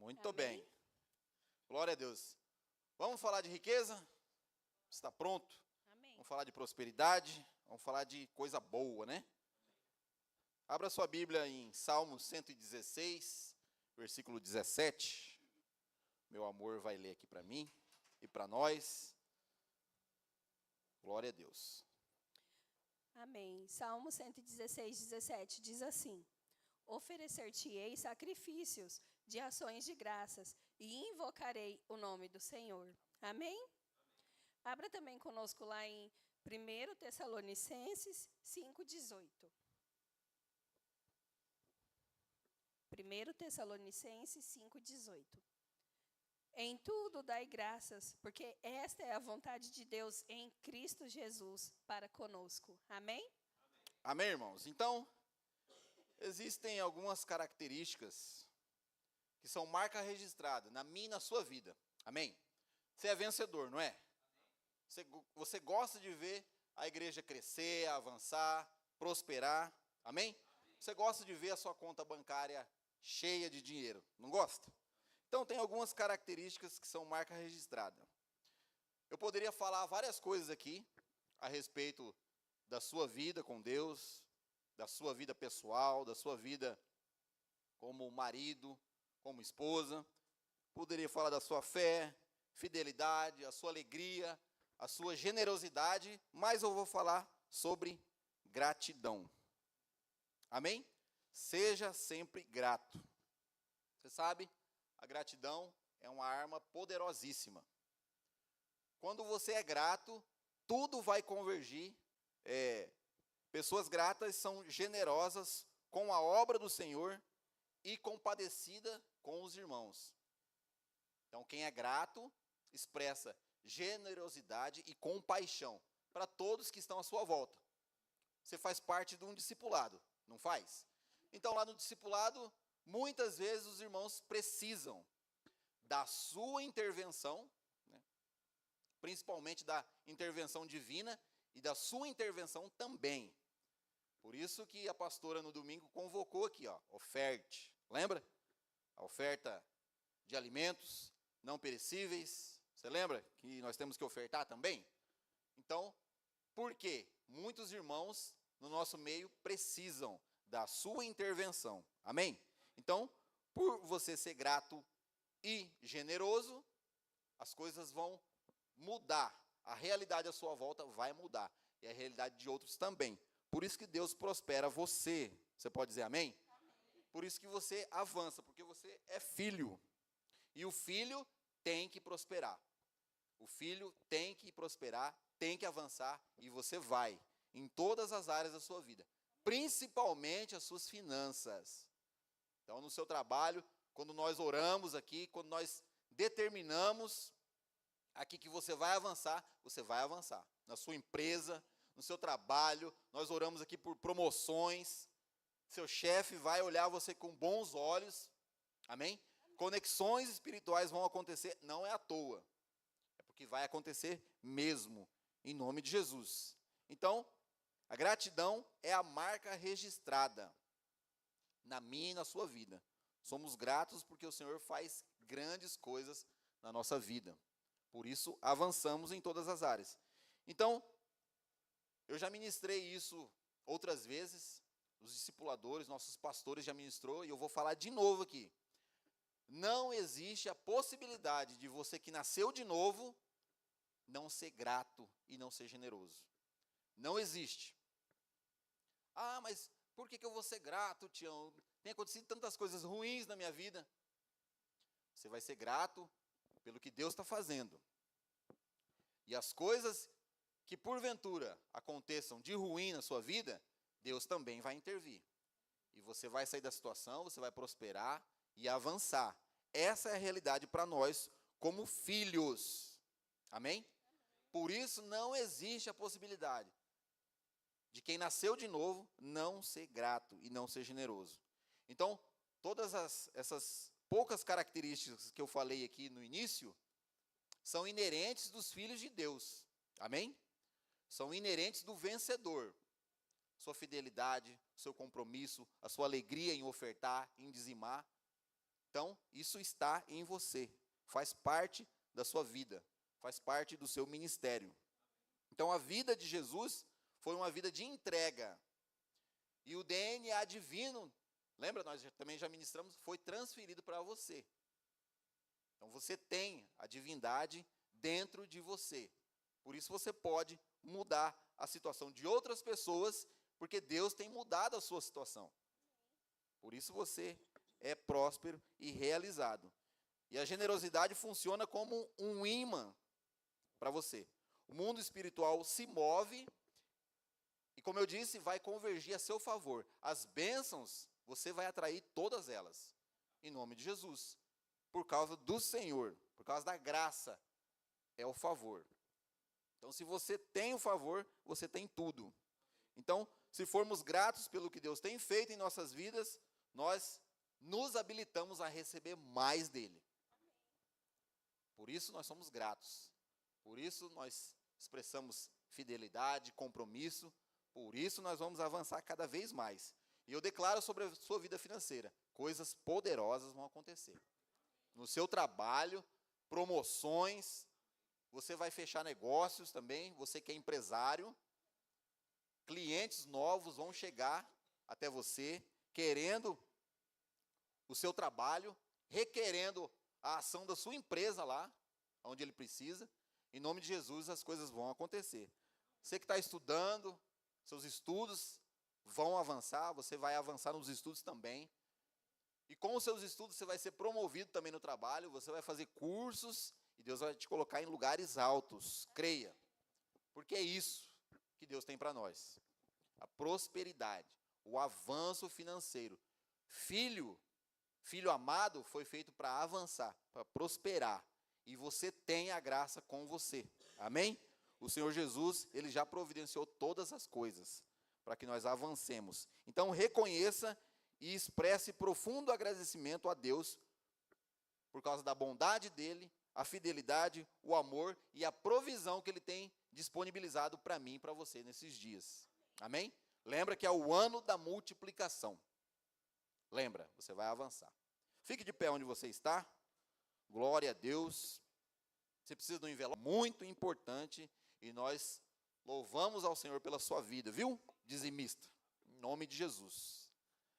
Muito Amém? bem. Glória a Deus. Vamos falar de riqueza? Está pronto? Amém. Vamos falar de prosperidade? Vamos falar de coisa boa, né? Abra sua Bíblia em Salmo 116, versículo 17. Meu amor vai ler aqui para mim e para nós. Glória a Deus. Amém. Salmo 116, 17 diz assim: Oferecer-te-ei sacrifícios de ações de graças e invocarei o nome do Senhor. Amém? Abra também conosco lá em 1 Tessalonicenses 5,18. 1 Tessalonicenses 5,18. Em tudo dai graças, porque esta é a vontade de Deus em Cristo Jesus para conosco. Amém? Amém, irmãos? Então, existem algumas características que são marca registrada na minha e na sua vida. Amém? Você é vencedor, não é? Você gosta de ver a igreja crescer, avançar, prosperar. Amém? Você gosta de ver a sua conta bancária cheia de dinheiro. Não gosta? Então, tem algumas características que são marca registrada. Eu poderia falar várias coisas aqui a respeito da sua vida com Deus, da sua vida pessoal, da sua vida como marido, como esposa. Poderia falar da sua fé, fidelidade, a sua alegria, a sua generosidade, mas eu vou falar sobre gratidão. Amém? Seja sempre grato. Você sabe, a gratidão é uma arma poderosíssima. Quando você é grato, tudo vai convergir. Pessoas gratas são generosas com a obra do Senhor e compadecida com os irmãos. Então, quem é grato expressa generosidade e compaixão para todos que estão à sua volta. Você faz parte de um discipulado, não faz? Então, lá no discipulado, muitas vezes os irmãos precisam da sua intervenção, né? Principalmente da intervenção divina e da sua intervenção também. Por isso que a pastora no domingo convocou aqui, oferte. Lembra? A oferta de alimentos não perecíveis. Você lembra que nós temos que ofertar também? Então, por quê? Muitos irmãos no nosso meio precisam da sua intervenção. Amém? Então, por você ser grato e generoso, as coisas vão mudar. A realidade à sua volta vai mudar. E a realidade de outros também. Por isso que Deus prospera você. Você pode dizer amém? Amém. Por isso que você avança, porque você é filho. E o filho tem que prosperar. O filho tem que prosperar, tem que avançar, e você vai em todas as áreas da sua vida. Principalmente as suas finanças. Então, no seu trabalho, quando nós oramos aqui, quando nós determinamos aqui que você vai avançar, você vai avançar. Na sua empresa, no seu trabalho, nós oramos aqui por promoções. Seu chefe vai olhar você com bons olhos. Amém? Conexões espirituais vão acontecer, não é à toa. É porque vai acontecer mesmo, em nome de Jesus. Então, a gratidão é a marca registrada na minha e na sua vida. Somos gratos porque o Senhor faz grandes coisas na nossa vida. Por isso, avançamos em todas as áreas. Então, eu já ministrei isso outras vezes, os discipuladores, nossos pastores já ministrou, e eu vou falar de novo aqui. Não existe a possibilidade de você que nasceu de novo não ser grato e não ser generoso. Não existe. Ah, mas por que eu vou ser grato, Tião? Tem acontecido tantas coisas ruins na minha vida. Você vai ser grato pelo que Deus está fazendo. E as coisas que porventura aconteçam de ruim na sua vida, Deus também vai intervir. E você vai sair da situação, você vai prosperar e avançar. Essa é a realidade para nós como filhos. Amém? Por isso não existe a possibilidade de quem nasceu de novo não ser grato e não ser generoso. Então, todas essas poucas características que eu falei aqui no início são inerentes dos filhos de Deus. Amém? São inerentes do vencedor. Sua fidelidade, seu compromisso, a sua alegria em ofertar, em dizimar. Então, isso está em você, faz parte da sua vida, faz parte do seu ministério. Então, a vida de Jesus foi uma vida de entrega. E o DNA divino, lembra, nós também já ministramos, foi transferido para você. Então, você tem a divindade dentro de você. Por isso, você pode mudar a situação de outras pessoas, porque Deus tem mudado a sua situação. Por isso, você é próspero e realizado. E a generosidade funciona como um imã para você. O mundo espiritual se move e, como eu disse, vai convergir a seu favor. As bênçãos, você vai atrair todas elas, em nome de Jesus. Por causa do Senhor, por causa da graça, é o favor. Então, se você tem o favor, você tem tudo. Então, se formos gratos pelo que Deus tem feito em nossas vidas, nós nos habilitamos a receber mais dele. Por isso nós somos gratos. Por isso nós expressamos fidelidade, compromisso. Por isso nós vamos avançar cada vez mais. E eu declaro sobre a sua vida financeira, coisas poderosas vão acontecer. No seu trabalho, promoções, você vai fechar negócios também, você que é empresário, clientes novos vão chegar até você, querendo o seu trabalho, requerendo a ação da sua empresa lá, onde ele precisa. Em nome de Jesus, as coisas vão acontecer. Você que está estudando, seus estudos vão avançar, você vai avançar nos estudos também. E com os seus estudos, você vai ser promovido também no trabalho, você vai fazer cursos, e Deus vai te colocar em lugares altos. Creia, porque é isso que Deus tem para nós. A prosperidade, o avanço financeiro. Filho amado foi feito para avançar, para prosperar. E você tem a graça com você. Amém? O Senhor Jesus, ele já providenciou todas as coisas para que nós avancemos. Então, reconheça e expresse profundo agradecimento a Deus por causa da bondade dele, a fidelidade, o amor e a provisão que ele tem disponibilizado para mim e para você nesses dias. Amém? Lembra que é o ano da multiplicação. Lembra, você vai avançar. Fique de pé onde você está. Glória a Deus. Você precisa de um envelope muito importante e nós louvamos ao Senhor pela sua vida, viu? Dizimista, em nome de Jesus.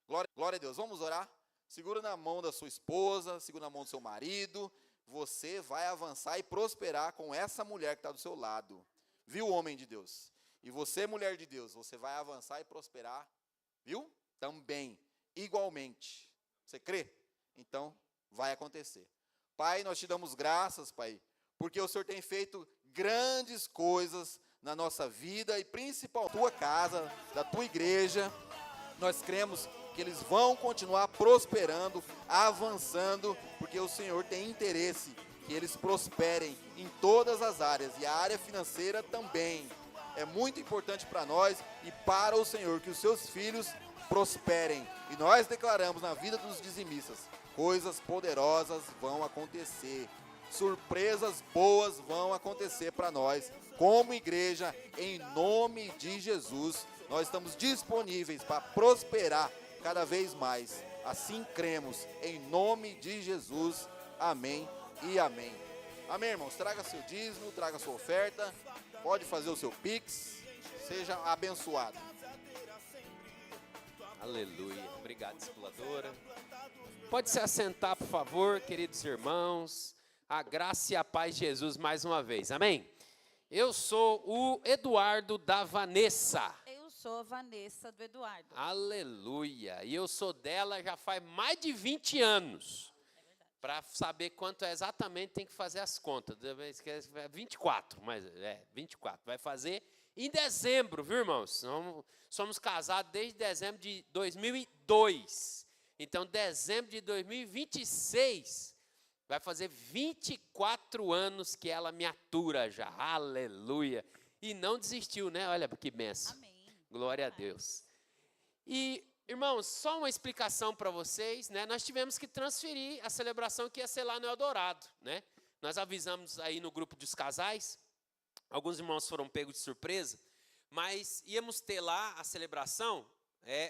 Glória a Deus. Vamos orar? Segura na mão da sua esposa, segura na mão do seu marido. Você vai avançar e prosperar com essa mulher que está do seu lado. Viu, homem de Deus? E você, mulher de Deus, você vai avançar e prosperar, viu? Também, igualmente. Você crê? Então, vai acontecer. Pai, nós te damos graças, Pai, porque o Senhor tem feito grandes coisas na nossa vida e principalmente na tua casa, da tua igreja. Nós cremos que eles vão continuar prosperando, avançando, porque o Senhor tem interesse que eles prosperem em todas as áreas, e a área financeira também. É muito importante para nós e para o Senhor que os seus filhos prosperem. E nós declaramos na vida dos dizimistas, coisas poderosas vão acontecer, surpresas boas vão acontecer para nós, como igreja, em nome de Jesus. Nós estamos disponíveis para prosperar cada vez mais. Assim cremos, em nome de Jesus. Amém e amém. Amém, irmãos? Traga seu dízimo, traga sua oferta, pode fazer o seu Pix, seja abençoado. Aleluia. Obrigado, discipuladora. Pode se assentar, por favor, queridos irmãos. A graça e a paz de Jesus mais uma vez. Amém? Eu sou o Eduardo da Vanessa. Eu sou a Vanessa do Eduardo. Aleluia. E eu sou dela já faz mais de 20 anos. Para saber quanto é exatamente, tem que fazer as contas. 24, mas 24. Vai fazer em dezembro, viu, irmãos? Somos casados desde dezembro de 2002. Então, dezembro de 2026, vai fazer 24 anos que ela me atura já. Aleluia. E não desistiu, né? Olha que benção. Amém. Glória a Deus. E, irmãos, só uma explicação para vocês, né? Nós tivemos que transferir a celebração que ia ser lá no Eldorado, né? Nós avisamos aí no grupo dos casais, alguns irmãos foram pegos de surpresa, mas íamos ter lá a celebração,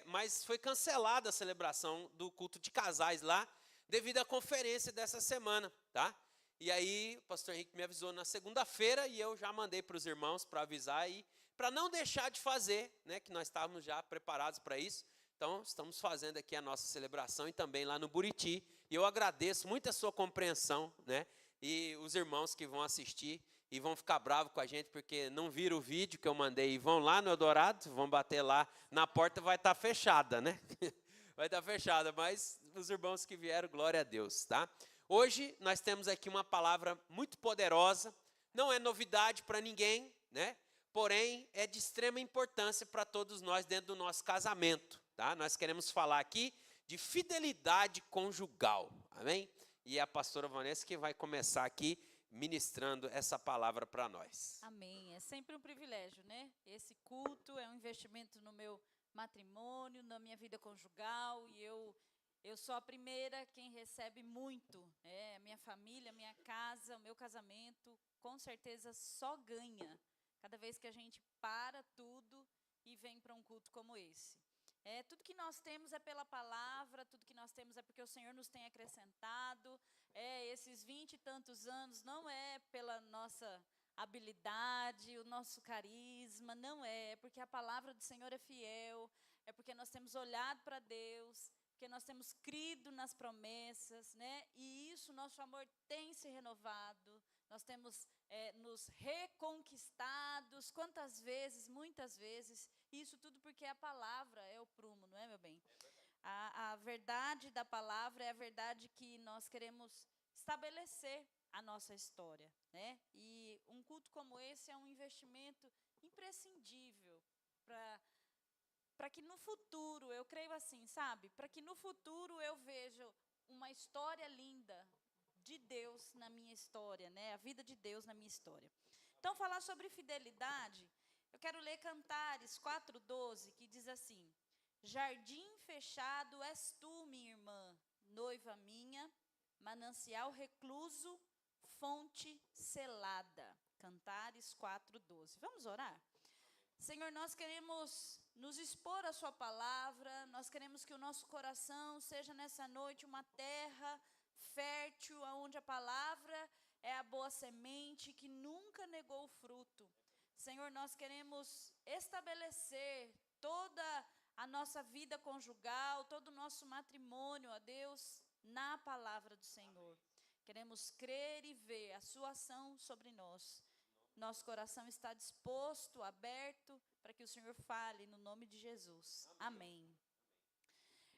mas foi cancelada a celebração do culto de casais lá devido à conferência dessa semana, tá? E aí o pastor Henrique me avisou na segunda-feira e eu já mandei para os irmãos para avisar e para não deixar de fazer, né, que nós estávamos já preparados para isso. Então, estamos fazendo aqui a nossa celebração e também lá no Buriti. E eu agradeço muito a sua compreensão, né? E os irmãos que vão assistir e vão ficar bravos com a gente porque não viram o vídeo que eu mandei e vão lá no Eldorado, vão bater lá na porta, vai estar fechada, né? Vai estar fechada, mas os irmãos que vieram, glória a Deus, tá? Hoje nós temos aqui uma palavra muito poderosa, não é novidade para ninguém, né? Porém, é de extrema importância para todos nós dentro do nosso casamento, tá? Nós queremos falar aqui de fidelidade conjugal, amém? E é a pastora Vanessa que vai começar aqui ministrando essa palavra para nós. Amém. É sempre um privilégio, né? Esse culto é um investimento no meu matrimônio, na minha vida conjugal, e eu sou a primeira quem recebe muito, né? Minha família, minha casa, o meu casamento, com certeza só ganha cada vez que a gente para tudo e vem para um culto como esse. Tudo que nós temos é pela palavra, tudo que nós temos é porque o Senhor nos tem acrescentado. Esses 20 e tantos anos não é pela nossa habilidade, o nosso carisma, não é porque a palavra do Senhor é fiel, é porque nós temos olhado para Deus, porque nós temos crido nas promessas, né? E isso, nosso amor tem se renovado, nós temos nos reconquistados, quantas vezes, muitas vezes, isso tudo porque a palavra é o prumo, não é, meu bem? A verdade da palavra é a verdade que nós queremos estabelecer a nossa história, né? E um culto como esse é um investimento imprescindível para que no futuro, eu creio assim, sabe? Para que no futuro eu veja uma história linda de Deus na minha história, né? A vida de Deus na minha história. Então, falar sobre fidelidade, eu quero ler Cantares 4:12, que diz assim: Jardim fechado és tu, minha irmã, noiva minha, manancial recluso, fonte selada. Cantares 4:12. Vamos orar? Senhor, nós queremos nos expor à sua palavra, nós queremos que o nosso coração seja nessa noite uma terra fértil, onde a palavra é a boa semente que nunca negou o fruto. Senhor, nós queremos estabelecer toda a nossa vida conjugal, todo o nosso matrimônio, ó Deus, na palavra do Senhor. Queremos crer e ver a sua ação sobre nós. Nosso coração está disposto, aberto, para que o Senhor fale no nome de Jesus. Amém.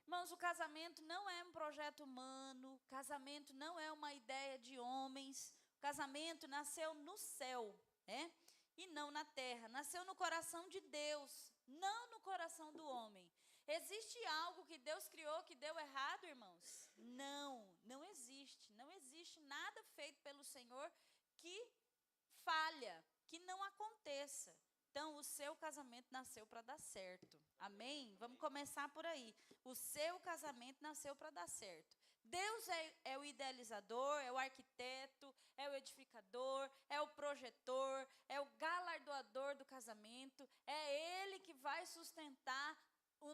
Irmãos, o casamento não é um projeto humano, casamento não é uma ideia de homens, o casamento nasceu no céu, né? E não na terra, nasceu no coração de Deus, não no coração do homem. Existe algo que Deus criou que deu errado, irmãos? Não existe. Não existe nada feito pelo Senhor que falha, que não aconteça. Então, o seu casamento nasceu para dar certo. Amém? Vamos começar por aí. O seu casamento nasceu para dar certo. Deus é o idealizador, é o arquiteto, é o edificador, é o projetor, é o galardoador do casamento. É Ele que vai sustentar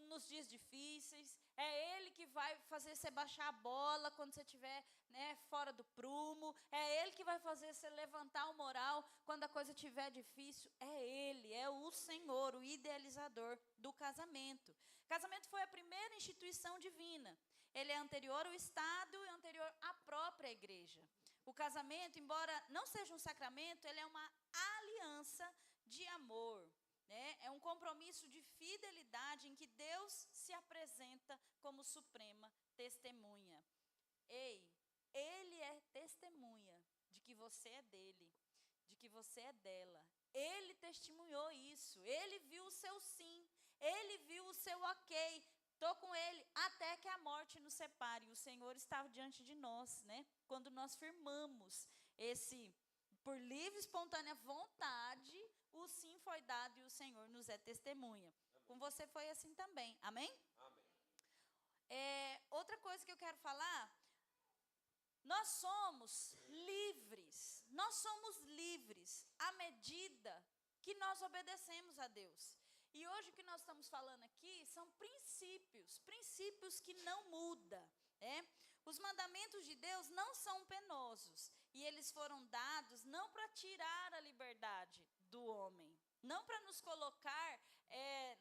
nos dias difíceis. É Ele que vai fazer você baixar a bola quando você estiver, né, fora do prumo. É Ele que vai fazer você levantar o moral quando a coisa estiver difícil. É Ele, é o Senhor, o idealizador do casamento. O casamento foi a primeira instituição divina. Ele é anterior ao Estado e anterior à própria igreja. O casamento, embora não seja um sacramento, ele é uma aliança de amor. É um compromisso de fidelidade em que Deus se apresenta como suprema testemunha. Ele é testemunha de que você é dele, de que você é dela. Ele testemunhou isso, ele viu o seu sim, ele viu o seu ok. Estou com ele até que a morte nos separe. O Senhor estava diante de nós, né? Quando nós firmamos por livre e espontânea vontade, o sim foi dado e o Senhor nos é testemunha. Amém. Com você foi assim também, amém? Amém. Outra coisa que eu quero falar, nós somos livres à medida que nós obedecemos a Deus. E hoje o que nós estamos falando aqui são princípios que não mudam. Os mandamentos de Deus não são penosos. E eles foram dados não para tirar a liberdade do homem, não para nos colocar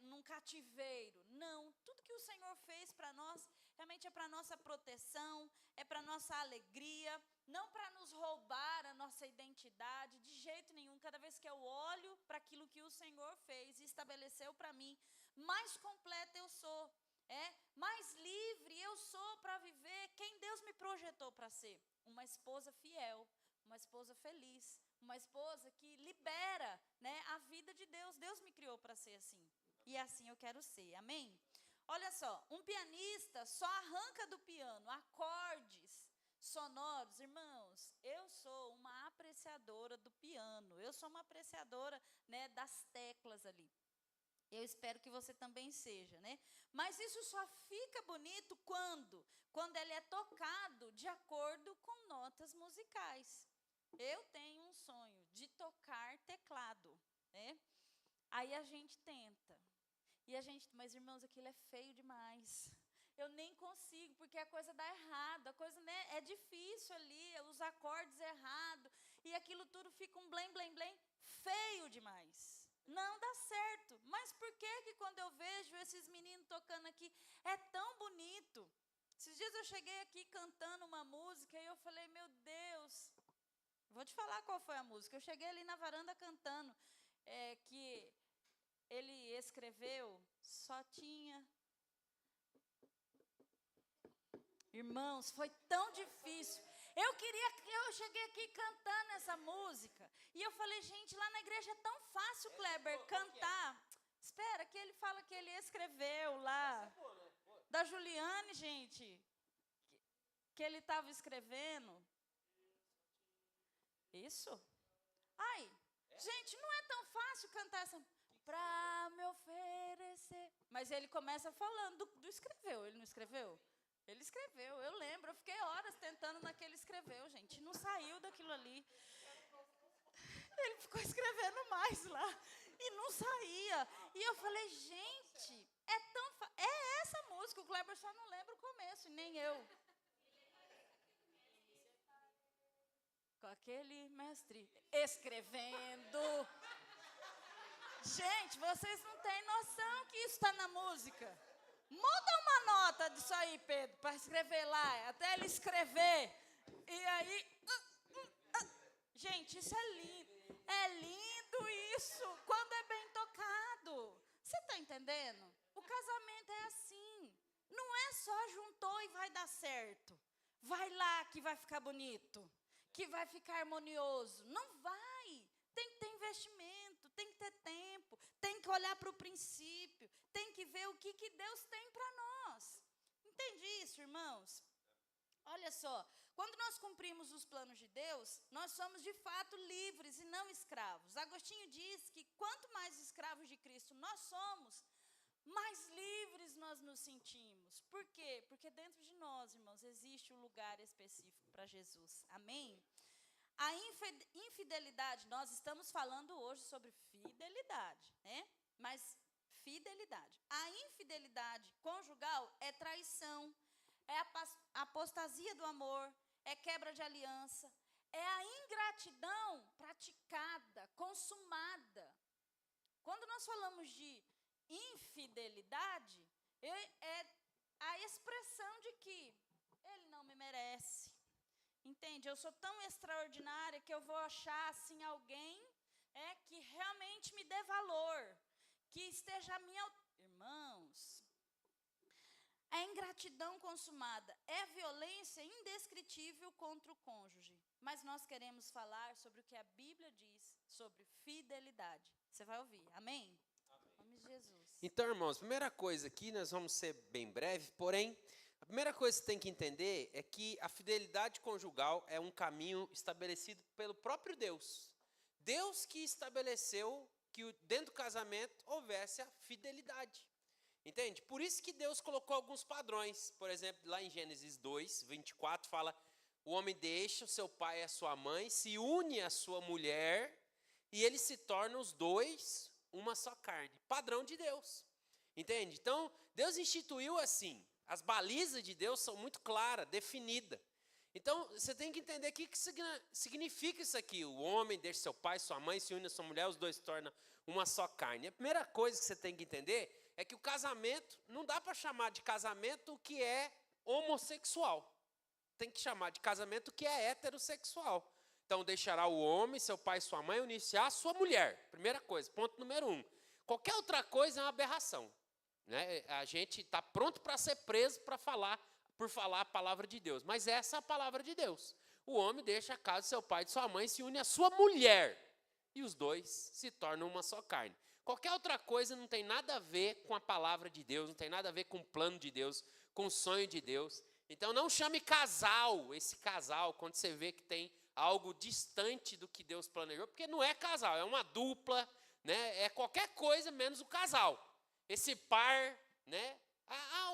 num cativeiro. Não, tudo que o Senhor fez para nós realmente é para nossa proteção, é para nossa alegria, não para nos roubar a nossa identidade, de jeito nenhum. Cada vez que eu olho para aquilo que o Senhor fez e estabeleceu para mim, mais completa eu sou, mais livre eu sou para viver quem Deus me projetou para ser. Uma esposa fiel, uma esposa feliz, uma esposa que libera, a vida de Deus. Deus me criou para ser assim, e assim eu quero ser, amém? Olha só, um pianista só arranca do piano acordes sonoros. Irmãos, eu sou uma apreciadora do piano, eu sou uma apreciadora, das teclas ali. Eu espero que você também seja, Mas isso só fica bonito quando ele é tocado de acordo com notas musicais. Eu tenho um sonho de tocar teclado, Aí a gente tenta. Mas irmãos, aquilo é feio demais. Eu nem consigo, porque a coisa dá errado, a coisa é difícil ali, os acordes errados, e aquilo tudo fica um blém, blém, blém, feio demais. Não dá certo. Mas por que quando eu vejo esses meninos tocando aqui, é tão bonito? Esses dias eu cheguei aqui cantando uma música e eu falei, meu Deus, vou te falar qual foi a música. Eu cheguei ali na varanda cantando, que ele escreveu, só tinha... Irmãos, foi tão difícil. Eu cheguei aqui cantando essa música, e eu falei, gente, lá na igreja é tão fácil, Kleber, cantar. Espera, que ele fala que ele escreveu lá, da Juliane, gente, que ele estava escrevendo. Isso? Ai, gente, não é tão fácil cantar essa... Pra me oferecer. Mas ele começa falando do escreveu, ele não escreveu? Ele escreveu, eu lembro, eu fiquei horas tentando naquele escreveu, gente, não saiu daquilo ali. Ele ficou escrevendo mais lá, e não saía. E eu falei, gente, é essa música, o Kleber só não lembra o começo, e nem eu. Com aquele mestre escrevendo. Gente, vocês não têm noção que isso está na música. Muda uma nota disso aí, Pedro, para escrever lá, até ele escrever. E aí... Gente, isso é lindo. É lindo isso, quando é bem tocado. Você está entendendo? O casamento é assim. Não é só juntou e vai dar certo. Vai lá que vai ficar bonito, que vai ficar harmonioso. Não vai. Tem que ter investimento, tem que ter tempo, tem que olhar para o princípio, tem que ver o que Deus tem para nós. Entende isso, irmãos? Olha só, quando nós cumprimos os planos de Deus, nós somos de fato livres e não escravos. Agostinho diz que quanto mais escravos de Cristo nós somos, mais livres nós nos sentimos. Por quê? Porque dentro de nós, irmãos, existe um lugar específico para Jesus. Amém? A infidelidade, nós estamos falando hoje sobre fidelidade, Mas fidelidade. A infidelidade conjugal é traição, é a apostasia do amor, é quebra de aliança, é a ingratidão praticada, consumada. Quando nós falamos de infidelidade, é a expressão de que ele não me merece. Entende? Eu sou tão extraordinária que eu vou achar assim alguém que realmente me dê valor, que esteja a minha... Irmãos, a ingratidão consumada é violência indescritível contra o cônjuge. Mas nós queremos falar sobre o que a Bíblia diz sobre fidelidade. Você vai ouvir, amém? Em nome de Jesus. Então, irmãos, primeira coisa aqui, nós vamos ser bem breve, porém, a primeira coisa que você tem que entender é que a fidelidade conjugal é um caminho estabelecido pelo próprio Deus. Deus que estabeleceu que dentro do casamento houvesse a fidelidade. Entende? Por isso que Deus colocou alguns padrões. Por exemplo, lá em Gênesis 2, 24, fala: o homem deixa o seu pai e a sua mãe, se une à sua mulher, e eles se tornam os dois uma só carne. Padrão de Deus. Entende? Então, Deus instituiu assim. As balizas de Deus são muito claras, definidas. Então, você tem que entender o que significa isso aqui. O homem deixa seu pai, sua mãe, se une a sua mulher, os dois se tornam uma só carne. A primeira coisa que você tem que entender é que o casamento, não dá para chamar de casamento o que é homossexual. Tem que chamar de casamento o que é heterossexual. Então, deixará o homem, seu pai e sua mãe, unir-se à sua mulher. Primeira coisa, ponto número 1. Qualquer outra coisa é uma aberração. Né? A gente está pronto para ser preso por falar a palavra de Deus. Mas essa é a palavra de Deus. O homem deixa a casa de seu pai e de sua mãe, se une à sua mulher. E os dois se tornam uma só carne. Qualquer outra coisa não tem nada a ver com a palavra de Deus, não tem nada a ver com o plano de Deus, com o sonho de Deus. Então não chame casal, esse casal, quando você vê que tem algo distante do que Deus planejou, porque não é casal, é uma dupla, né? É qualquer coisa menos o casal. Esse par, né?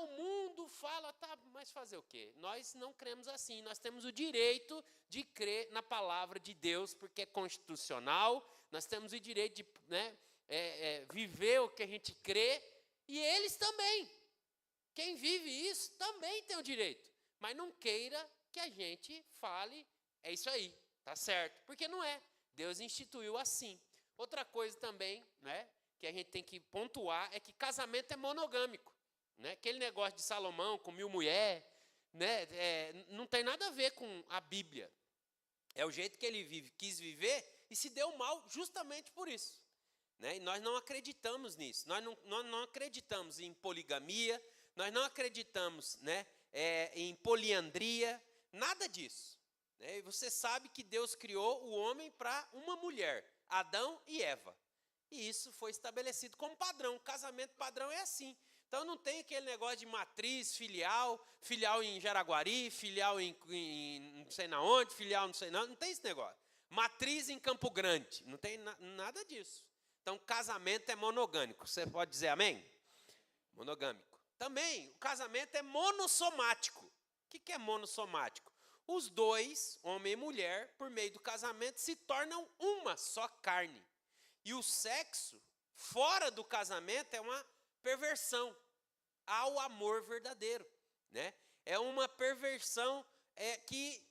O mundo fala, tá, mas fazer o quê? Nós não cremos assim, nós temos o direito de crer na palavra de Deus, porque é constitucional, nós temos o direito de, né, viver o que a gente crê, e eles também. Quem vive isso também tem o direito, mas não queira que a gente fale, é isso aí, tá certo, porque não é. Deus instituiu assim. Outra coisa também, né, que a gente tem que pontuar é que casamento é monogâmico. Né? Aquele negócio de Salomão com 1000 mulheres, né? Não tem nada a ver com a Bíblia. É o jeito que ele quis viver e se deu mal justamente por isso. Né? E nós não acreditamos nisso. Nós não acreditamos em poligamia, nós não acreditamos, né, em poliandria, nada disso. Né? E você sabe que Deus criou o homem para uma mulher, Adão e Eva. E isso foi estabelecido como padrão. O casamento padrão é assim. Então não tem aquele negócio de matriz, filial em Jaraguari, filial em não sei na onde, filial não sei não tem esse negócio. Matriz em Campo Grande, não tem nada disso. Então casamento é monogâmico. Você pode dizer amém? Monogâmico. Também o casamento é monossomático. O que é monossomático? Os dois, homem e mulher, por meio do casamento, se tornam uma só carne. E o sexo, fora do casamento, é uma perversão ao amor verdadeiro, né? É uma perversão que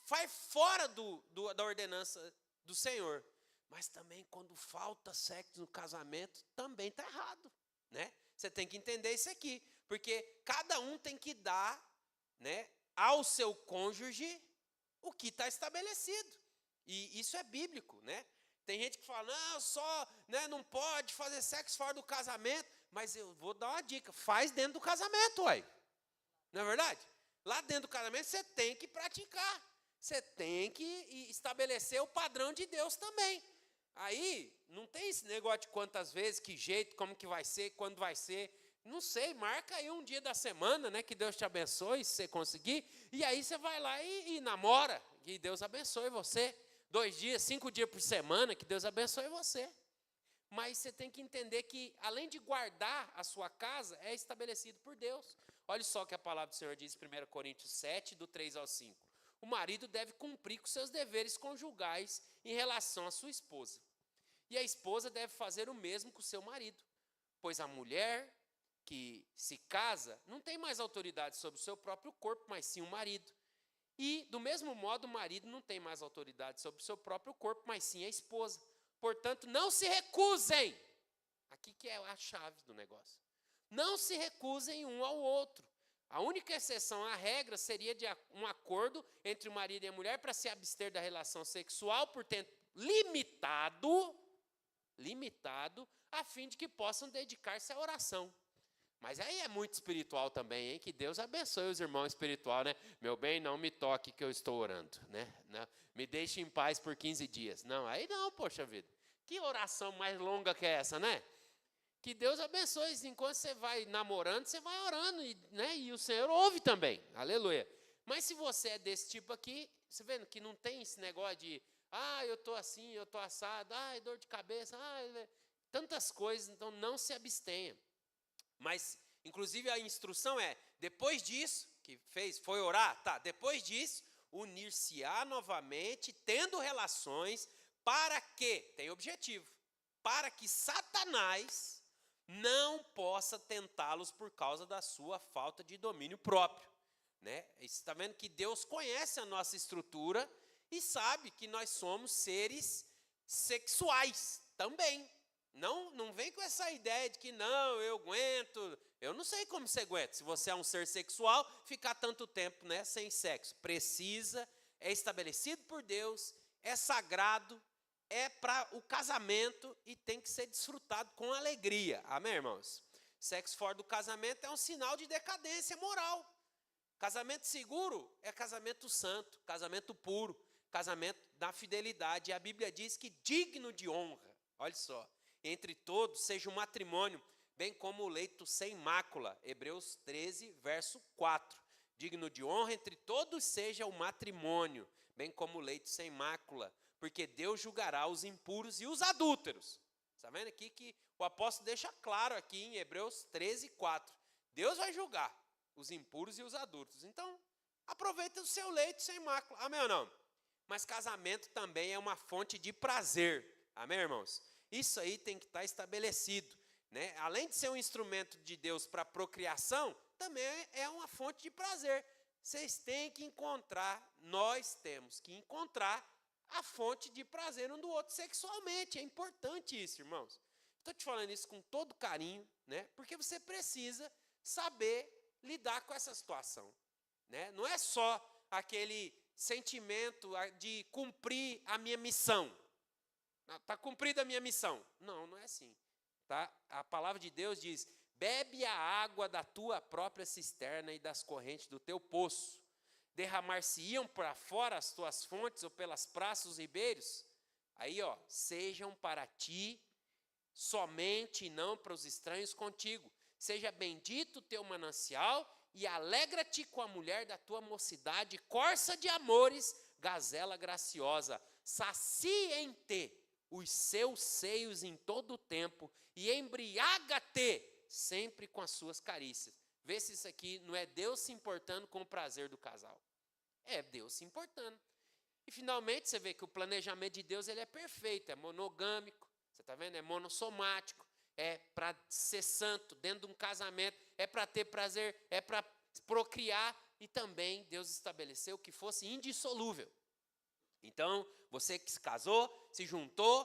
faz fora da ordenança do Senhor. Mas também quando falta sexo no casamento, também está errado, né? Você tem que entender isso aqui, porque cada um tem que dar, né, ao seu cônjuge o que está estabelecido. E isso é bíblico, né? Tem gente que fala, não pode fazer sexo fora do casamento. Mas eu vou dar uma dica, faz dentro do casamento, uai. Não é verdade? Lá dentro do casamento você tem que praticar. Você tem que estabelecer o padrão de Deus também. Aí, não tem esse negócio de quantas vezes, que jeito, como que vai ser, quando vai ser. Não sei, marca aí um dia da semana, né? Que Deus te abençoe, se você conseguir. E aí você vai lá e namora. Que Deus abençoe você. 2 dias, 5 dias por semana, que Deus abençoe você. Mas você tem que entender que, além de guardar a sua casa, é estabelecido por Deus. Olha só o que a palavra do Senhor diz em 1 Coríntios 7, do 3 ao 5. O marido deve cumprir com seus deveres conjugais em relação à sua esposa. E a esposa deve fazer o mesmo com o seu marido. Pois a mulher que se casa não tem mais autoridade sobre o seu próprio corpo, mas sim o marido. E, do mesmo modo, o marido não tem mais autoridade sobre o seu próprio corpo, mas sim a esposa. Portanto, não se recusem. Aqui que é a chave do negócio. Não se recusem um ao outro. A única exceção à regra seria de um acordo entre o marido e a mulher para se abster da relação sexual por tempo limitado, a fim de que possam dedicar-se à oração. Mas aí é muito espiritual também, hein? Que Deus abençoe os irmãos espirituais, né? Meu bem, não me toque que eu estou orando, né? Não, me deixe em paz por 15 dias. Não, aí não, poxa vida. Que oração mais longa que é essa, né? Que Deus abençoe. Enquanto você vai namorando, você vai orando, né? E o Senhor ouve também. Aleluia. Mas se você é desse tipo aqui, você vendo que não tem esse negócio de, eu estou assim, eu estou assado, dor de cabeça, tantas coisas, então não se abstenha. Mas, inclusive, a instrução é, depois disso, foi orar, depois disso, unir-se-á novamente, tendo relações, para que, tem objetivo, para que Satanás não possa tentá-los por causa da sua falta de domínio próprio. né? Você está vendo que Deus conhece a nossa estrutura e sabe que nós somos seres sexuais também. Não vem com essa ideia de que não, eu aguento. Eu não sei como você aguenta. Se você é um ser sexual, ficar tanto tempo, né, sem sexo. Precisa, é estabelecido por Deus, é sagrado, é para o casamento e tem que ser desfrutado com alegria. Amém, irmãos? Sexo fora do casamento é um sinal de decadência moral. Casamento seguro é casamento santo, casamento puro, casamento da fidelidade. E a Bíblia diz que digno de honra. Olha só. Entre todos seja um matrimônio, bem como o leito sem mácula. Hebreus 13, verso 4. Digno de honra entre todos seja o matrimônio, bem como o leito sem mácula, porque Deus julgará os impuros e os adúlteros. Está vendo aqui que o apóstolo deixa claro aqui em Hebreus 13, 4. Deus vai julgar os impuros e os adúlteros. Então, aproveita o seu leito sem mácula. Amém ou não? Mas casamento também é uma fonte de prazer. Amém, irmãos? Isso aí tem que estar estabelecido, né? Além de ser um instrumento de Deus para procriação, também é uma fonte de prazer. Vocês têm que encontrar, nós temos que encontrar a fonte de prazer um do outro sexualmente. É importante isso, irmãos. Estou te falando isso com todo carinho, né? Porque você precisa saber lidar com essa situação, né? Não é só aquele sentimento de cumprir a minha missão. Está cumprida a minha missão. Não é assim. Tá? A palavra de Deus diz, bebe a água da tua própria cisterna e das correntes do teu poço. Derramar-se-iam para fora as tuas fontes ou pelas praças os ribeiros. Aí, sejam para ti somente e não para os estranhos contigo. Seja bendito o teu manancial e alegra-te com a mulher da tua mocidade, corça de amores, gazela graciosa. Sacia em te os seus seios em todo o tempo e embriaga-te sempre com as suas carícias. Vê se isso aqui não é Deus se importando com o prazer do casal. É Deus se importando. E finalmente você vê que o planejamento de Deus ele é perfeito, é monogâmico, você está vendo? É monossomático, é para ser santo dentro de um casamento, é para ter prazer, é para procriar e também Deus estabeleceu que fosse indissolúvel. Então, você que se casou, se juntou,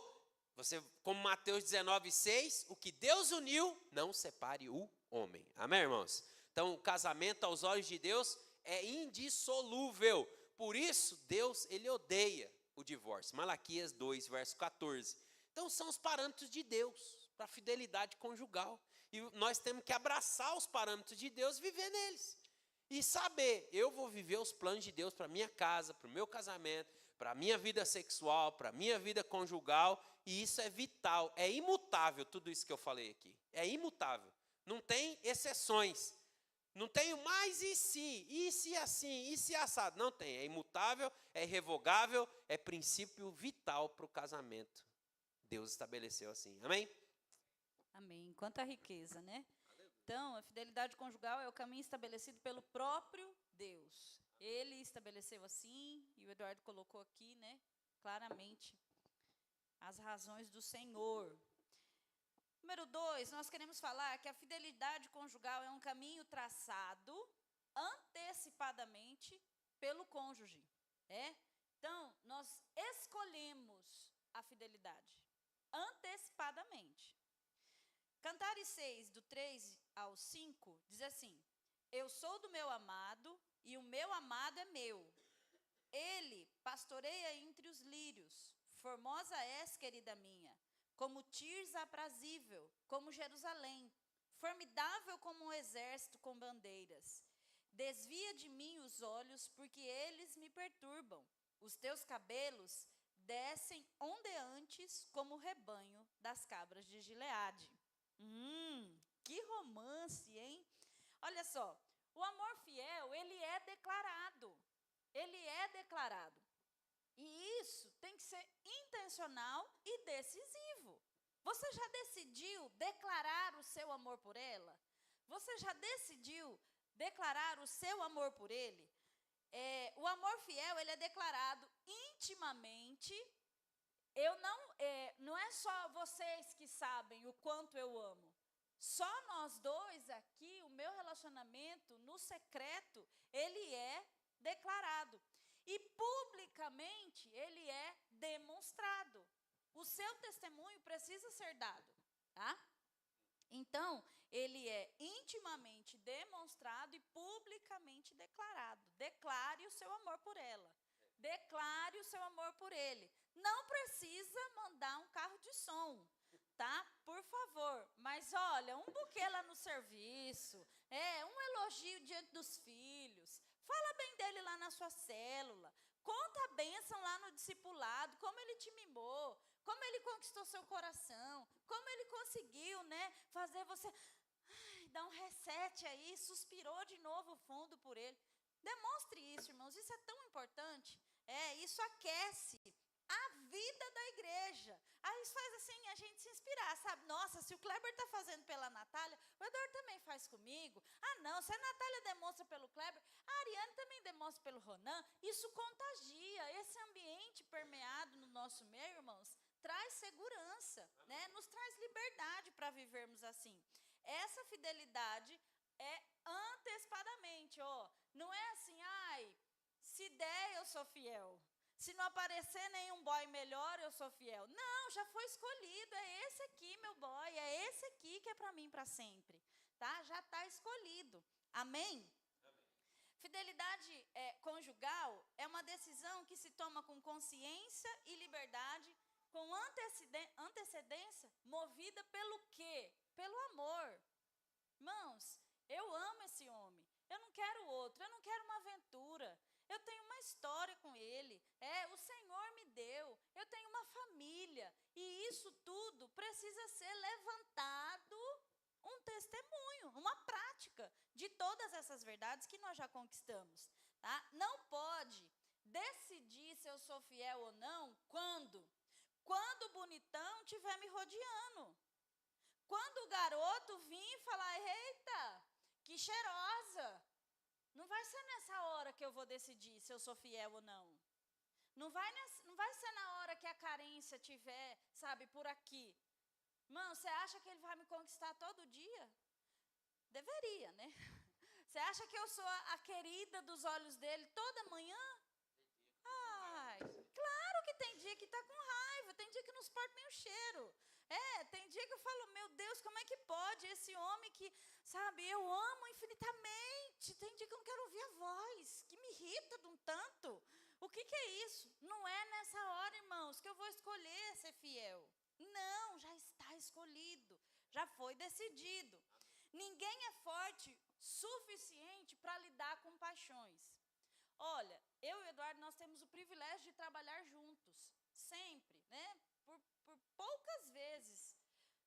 você, como Mateus 19:6, o que Deus uniu, não separe o homem. Amém, irmãos? Então, o casamento aos olhos de Deus é indissolúvel. Por isso, Deus, ele odeia o divórcio. Malaquias 2, verso 14. Então, são os parâmetros de Deus para a fidelidade conjugal. E nós temos que abraçar os parâmetros de Deus e viver neles. E saber, eu vou viver os planos de Deus para a minha casa, para o meu casamento, para a minha vida sexual, para a minha vida conjugal, e isso é vital, é imutável tudo isso que eu falei aqui. É imutável, não tem exceções. Não tem mais e se assim, e se assado. Não tem, é imutável, é irrevogável, é princípio vital para o casamento. Deus estabeleceu assim, amém? Amém. Quanta riqueza, né? Então, a fidelidade conjugal é o caminho estabelecido pelo próprio Deus. Ele estabeleceu assim, e o Eduardo colocou aqui, né, claramente, as razões do Senhor. Número 2, nós queremos falar que a fidelidade conjugal é um caminho traçado antecipadamente pelo cônjuge. Então, nós escolhemos a fidelidade antecipadamente. Cantares 6, do 3 ao 5, diz assim: eu sou do meu amado e o meu amado é meu. Ele pastoreia entre os lírios. Formosa és, querida minha, como Tirsa aprazível, como Jerusalém, formidável como um exército com bandeiras. Desvia de mim os olhos, porque eles me perturbam. Os teus cabelos descem ondeantes como o rebanho das cabras de Gileade. Que romance, hein? Olha só, o amor fiel, ele é declarado. Ele é declarado. E isso tem que ser intencional e decisivo. Você já decidiu declarar o seu amor por ela? Você já decidiu declarar o seu amor por ele? O amor fiel, ele é declarado intimamente. Não é só vocês que sabem o quanto eu amo. Só nós dois aqui, o meu relacionamento no secreto, ele é declarado. E publicamente ele é demonstrado. O seu testemunho precisa ser dado, tá? Então, ele é intimamente demonstrado e publicamente declarado. Declare o seu amor por ela. Declare o seu amor por ele. Não precisa mandar um carro de som, tá? Por favor. Mas olha, um buquê lá no serviço, um elogio diante dos filhos. Fala bem dele lá na sua célula. Conta a bênção lá no discipulado, como ele te mimou, como ele conquistou seu coração, como ele conseguiu, né, fazer você dar um reset aí, suspirou de novo fundo por ele. Demonstre isso, irmãos, isso é tão importante. Isso aquece a vida da igreja. Aí isso faz assim a gente se inspirar, sabe? Nossa, se o Kleber está fazendo pela Natália, o Eduardo também faz comigo. Ah, não, se a Natália demonstra pelo Kleber, a Ariane também demonstra pelo Ronan. Isso contagia. Esse ambiente permeado no nosso meio, irmãos, traz segurança, né? Nos traz liberdade para vivermos assim. Essa fidelidade é antecipadamente, não é assim, se der eu sou fiel. Se não aparecer nenhum boy melhor, eu sou fiel. Não, já foi escolhido. É esse aqui, meu boy. É esse aqui que é para mim para sempre. Tá? Já está escolhido. Amém? Amém. Fidelidade conjugal é uma decisão que se toma com consciência e liberdade, com antecedência, movida pelo quê? Pelo amor. Irmãos, eu amo esse homem. Eu não quero outro. Eu não quero uma aventura. Eu tenho uma história com ele. O Senhor me deu. Eu tenho uma família. E isso tudo precisa ser levantado um testemunho, uma prática de todas essas verdades que nós já conquistamos. Tá? Não pode decidir se eu sou fiel ou não quando o bonitão estiver me rodeando. Quando o garoto vir e falar, eita, que cheirosa. Não vai ser nessa hora que eu vou decidir se eu sou fiel ou não. Não vai ser na hora que a carência tiver, sabe, por aqui. Irmão, você acha que ele vai me conquistar todo dia? Deveria, né? Você acha que eu sou a querida dos olhos dele toda manhã? Ai, claro que tem dia que está com raiva, tem dia que não suporta nem o cheiro. Tem dia que eu falo, meu Deus, como é que pode esse homem que, sabe, eu amo infinitamente. Tem dia que eu não quero ouvir a voz, que me irrita de um tanto. O que é isso? Não é nessa hora, irmãos, que eu vou escolher ser fiel. Não, já está escolhido, já foi decidido. Ninguém é forte suficiente para lidar com paixões. Olha, eu e o Eduardo, nós temos o privilégio de trabalhar juntos, sempre, né? Por poucas vezes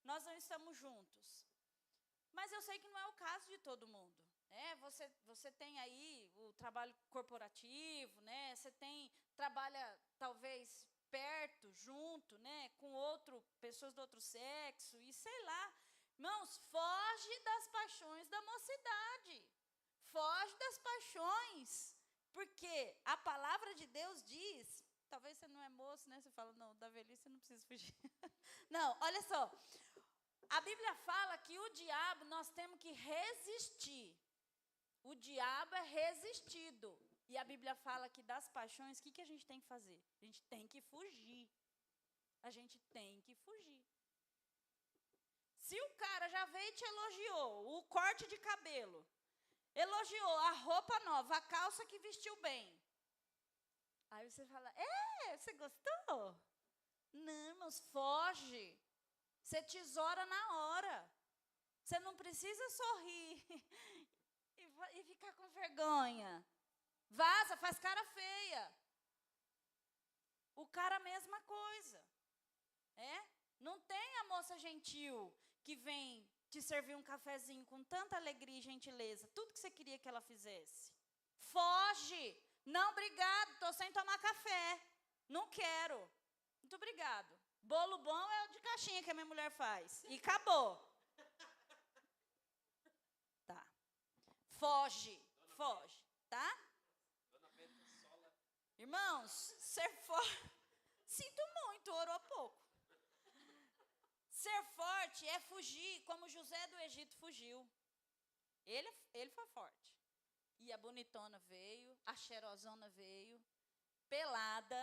nós não estamos juntos. Mas eu sei que não é o caso de todo mundo. Você tem aí o trabalho corporativo, né? Você trabalha talvez perto, junto, né? Com pessoas do outro sexo e sei lá. Irmãos, foge das paixões da mocidade. Foge das paixões. Porque a palavra de Deus diz, talvez você não é moço, né? Você fala, não, da velhice eu não preciso fugir. Não, olha só. A Bíblia fala que o diabo nós temos que resistir. O diabo é resistido. E a Bíblia fala que das paixões, o que a gente tem que fazer? A gente tem que fugir. A gente tem que fugir. Se o cara já veio e te elogiou, o corte de cabelo, elogiou a roupa nova, a calça que vestiu bem. Aí você fala, você gostou? Não, irmãos, foge. Você tesoura na hora. Você não precisa sorrir e ficar com vergonha. Vaza, faz cara feia. O cara, a mesma coisa. Não tem a moça gentil que vem te servir um cafezinho com tanta alegria e gentileza. Tudo que você queria que ela fizesse. Foge. Não, obrigado, estou sem tomar café. Não quero. Muito obrigado. Bolo bom é o de caixinha que a minha mulher faz. E acabou. Tá. Foge. Foge. Tá? Irmãos, ser forte. Sinto muito, orou pouco. Ser forte é fugir, como José do Egito fugiu. Ele foi forte. E a bonitona veio, a cheirosona veio, pelada,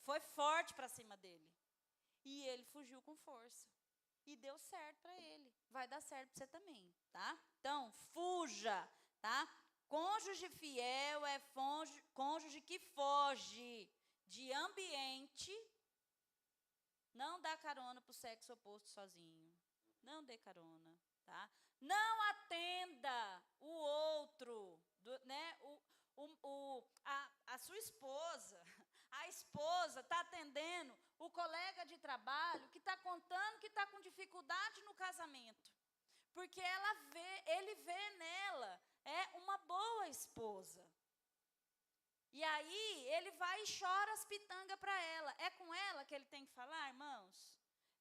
foi forte para cima dele. E ele fugiu com força. E deu certo para ele. Vai dar certo para você também, tá? Então, fuja, tá? Cônjuge fiel é cônjuge que foge de ambiente. Não dá carona para o sexo oposto sozinho. Não dê carona, tá? Não atenda o outro, né? A sua esposa. A esposa está atendendo o colega de trabalho que está contando que está com dificuldade no casamento. Porque ele vê nela uma boa esposa. E aí ele vai e chora as pitangas para ela. É com ela que ele tem que falar, irmãos?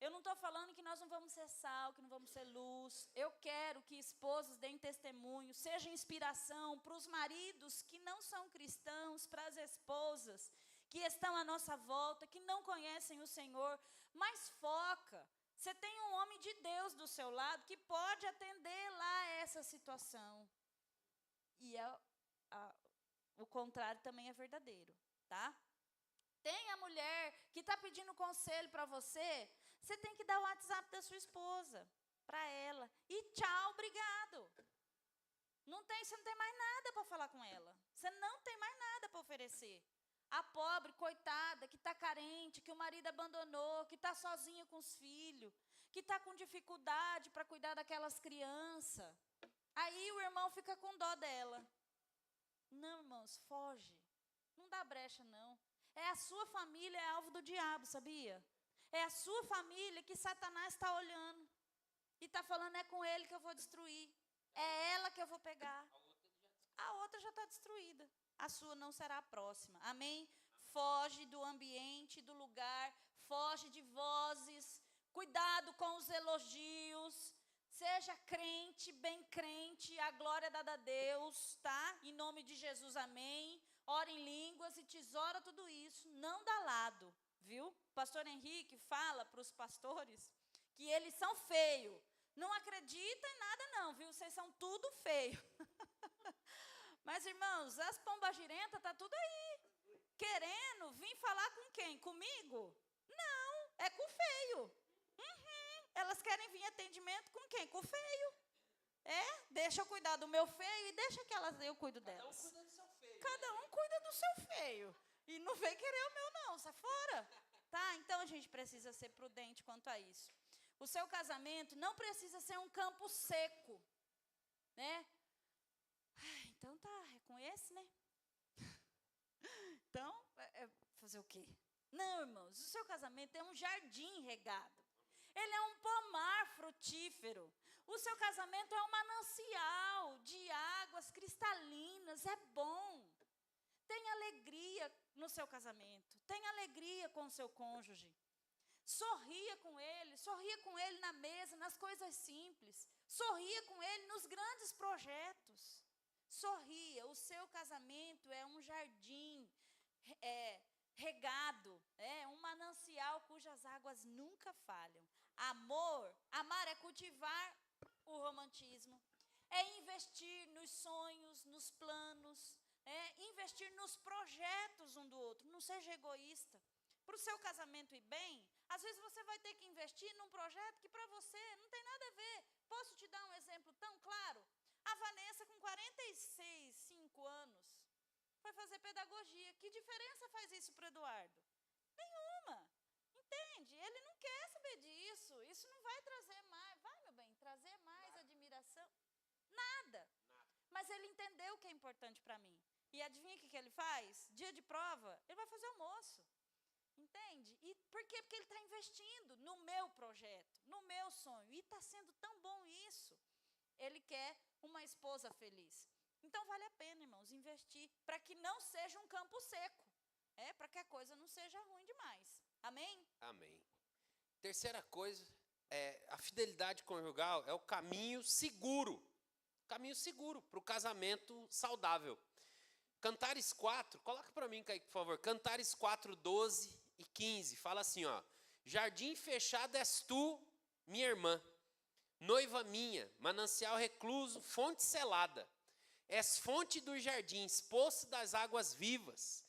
Eu não estou falando que nós não vamos ser sal, que não vamos ser luz. Eu quero que esposas deem testemunho, seja inspiração para os maridos que não são cristãos, para as esposas que estão à nossa volta, que não conhecem o Senhor. Mas foca. Você tem um homem de Deus do seu lado que pode atender lá essa situação. E o contrário também é verdadeiro, tá? Tem a mulher que está pedindo conselho para você, você tem que dar o WhatsApp da sua esposa para ela. E tchau, obrigado. Você não tem mais nada para falar com ela. Você não tem mais nada para oferecer. A pobre, coitada, que está carente, que o marido abandonou, que está sozinha com os filhos, que está com dificuldade para cuidar daquelas crianças. Aí o irmão fica com dó dela. Não, irmãos, foge. Não dá brecha, não. A sua família é alvo do diabo, sabia? É a sua família que Satanás está olhando. E está falando, é com ele que eu vou destruir. É ela que eu vou pegar. A outra já está destruída. A sua não será a próxima. Amém? Foge do ambiente, do lugar. Foge de vozes. Cuidado com os elogios. Seja crente, bem crente. A glória é dada a Deus, tá? Em nome de Jesus, amém. Ora em línguas e tesoura tudo isso. Não dá lado, viu? O pastor Henrique fala para os pastores que eles são feios. Não acredita em nada não, viu? Vocês são tudo feio. Mas, irmãos, as pombagirentas tá tudo aí. Querendo vir falar com quem? Comigo? Não, é com o feio. Elas querem vir atendimento com quem? Com o feio. Deixa eu cuidar do meu feio e deixa que eu cuido delas. Cada um cuida do seu feio. E não vem querer o meu não, sai fora. Tá? Então a gente precisa ser prudente quanto a isso. O seu casamento não precisa ser um campo seco. Né? Então tá, é com esse, né? Então, fazer o quê? Não, irmãos, o seu casamento é um jardim regado. Ele é um pomar frutífero. O seu casamento é um manancial de águas cristalinas. É bom. Tenha alegria no seu casamento. Tenha alegria com o seu cônjuge. Sorria com ele na mesa, nas coisas simples. Sorria com ele nos grandes projetos. Sorria. O seu casamento é um jardim regado, um manancial cujas águas nunca falham. Amar é cultivar o romantismo, é investir nos sonhos, nos planos, investir nos projetos um do outro. Não seja egoísta. Para o seu casamento ir bem, às vezes você vai ter que investir num projeto que para você não tem nada a ver. Posso te dar um exemplo tão claro? A Vanessa, com 5 anos, foi fazer pedagogia. Que diferença faz isso para o Eduardo? Nenhuma. Entende? Ele não quer saber disso. Isso não vai trazer mais, meu bem, trazer mais admiração. Nada. Mas ele entendeu o que é importante para mim. E adivinha o que ele faz? Dia de prova, ele vai fazer almoço. Entende? E por quê? Porque ele está investindo no meu projeto, no meu sonho. E está sendo tão bom isso. Ele quer uma esposa feliz. Então vale a pena, irmãos, investir para que não seja um campo seco. Para que a coisa não seja ruim demais. Amém? Amém. Terceira coisa, a fidelidade conjugal é o caminho seguro. Caminho seguro para o casamento saudável. Cantares 4, coloca para mim, Kaique, por favor. Cantares 4, 12 e 15. Fala assim, ó. Jardim fechado és tu, minha irmã, noiva minha, manancial recluso, fonte selada. És fonte dos jardins, poço das águas vivas,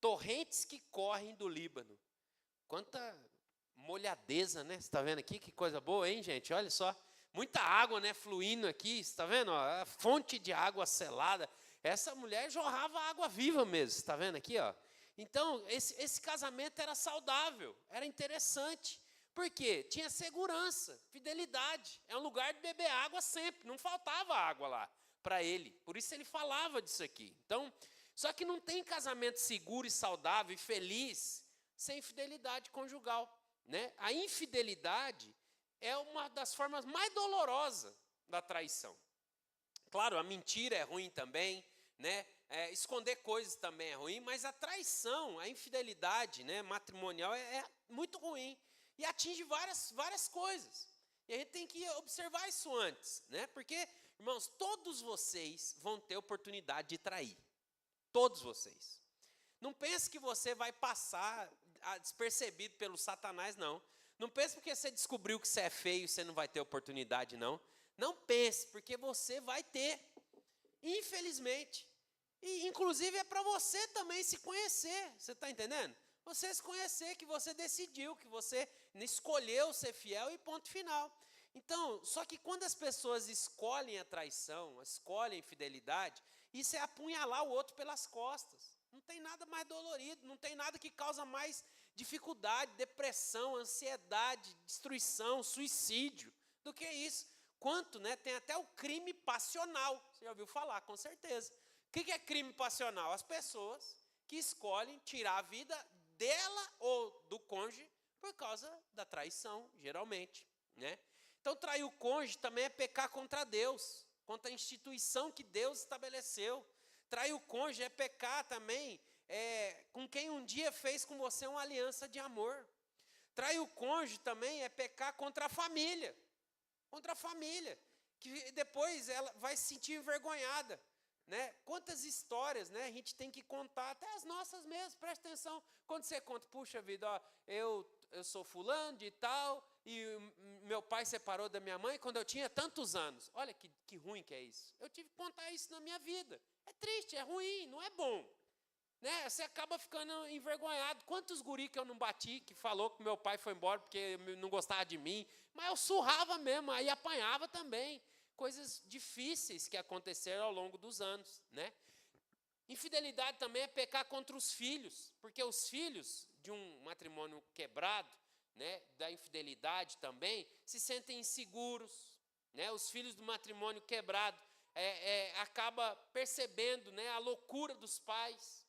torrentes que correm do Líbano. Quanta molhadeza, né? Você está vendo aqui? Que coisa boa, hein, gente? Olha só. Muita água, né, fluindo aqui. Você está vendo? Ó, a fonte de água selada. Essa mulher jorrava água viva mesmo. Você está vendo aqui? Ó? Então, esse casamento era saudável, era interessante. Por quê? Tinha segurança, fidelidade. É um lugar de beber água sempre. Não faltava água lá para ele. Por isso ele falava disso aqui. Então, só que não tem casamento seguro e saudável e feliz sem fidelidade conjugal, né? A infidelidade é uma das formas mais dolorosas da traição. Claro, a mentira é ruim também, né? Esconder coisas também é ruim, mas a traição, a infidelidade, né, matrimonial é muito ruim e atinge várias coisas. E a gente tem que observar isso antes, né? Porque, irmãos, todos vocês vão ter oportunidade de trair. Todos vocês. Não pense que você vai passar despercebido pelo Satanás, não. Não pense porque você descobriu que você é feio, você não vai ter oportunidade, não. Não pense, porque você vai ter. Infelizmente. E, inclusive, é para você também se conhecer. Você está entendendo? Você se conhecer, que você decidiu, que você escolheu ser fiel e ponto final. Então, só que quando as pessoas escolhem a traição, escolhem a infidelidade, isso é apunhalar o outro pelas costas. Não tem nada mais dolorido, não tem nada que causa mais dificuldade, depressão, ansiedade, destruição, suicídio do que isso. Quanto, né? Tem até o crime passional. Você já ouviu falar, com certeza. O que é crime passional? As pessoas que escolhem tirar a vida dela ou do cônjuge por causa da traição, geralmente, né? Então, trair o cônjuge também é pecar contra Deus, contra a instituição que Deus estabeleceu. Trair o cônjuge é pecar também com quem um dia fez com você uma aliança de amor. Trair o cônjuge também é pecar contra a família. Contra a família, que depois ela vai se sentir envergonhada, né? Quantas histórias, né, a gente tem que contar, até as nossas mesmo, presta atenção. Quando você conta, puxa vida, ó, eu sou fulano de tal, e meu pai separou da minha mãe quando eu tinha tantos anos. Olha que ruim que é isso. Eu tive que contar isso na minha vida. É triste, é ruim, não é bom. Né? Você acaba ficando envergonhado. Quantos guri que eu não bati, que falou que meu pai foi embora porque não gostava de mim, mas eu surrava mesmo, aí apanhava também. Coisas difíceis que aconteceram ao longo dos anos, né? Infidelidade também é pecar contra os filhos, porque os filhos de um matrimônio quebrado, né, da infidelidade também, se sentem inseguros, né? Os filhos do matrimônio quebrado acaba percebendo, né, a loucura dos pais.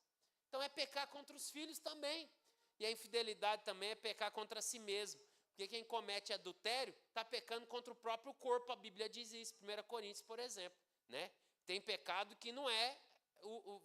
Então é pecar contra os filhos também. E a infidelidade também é pecar contra si mesmo. Porque quem comete adultério está pecando contra o próprio corpo. A Bíblia diz isso, 1 Coríntios, por exemplo. Né? Tem pecado que não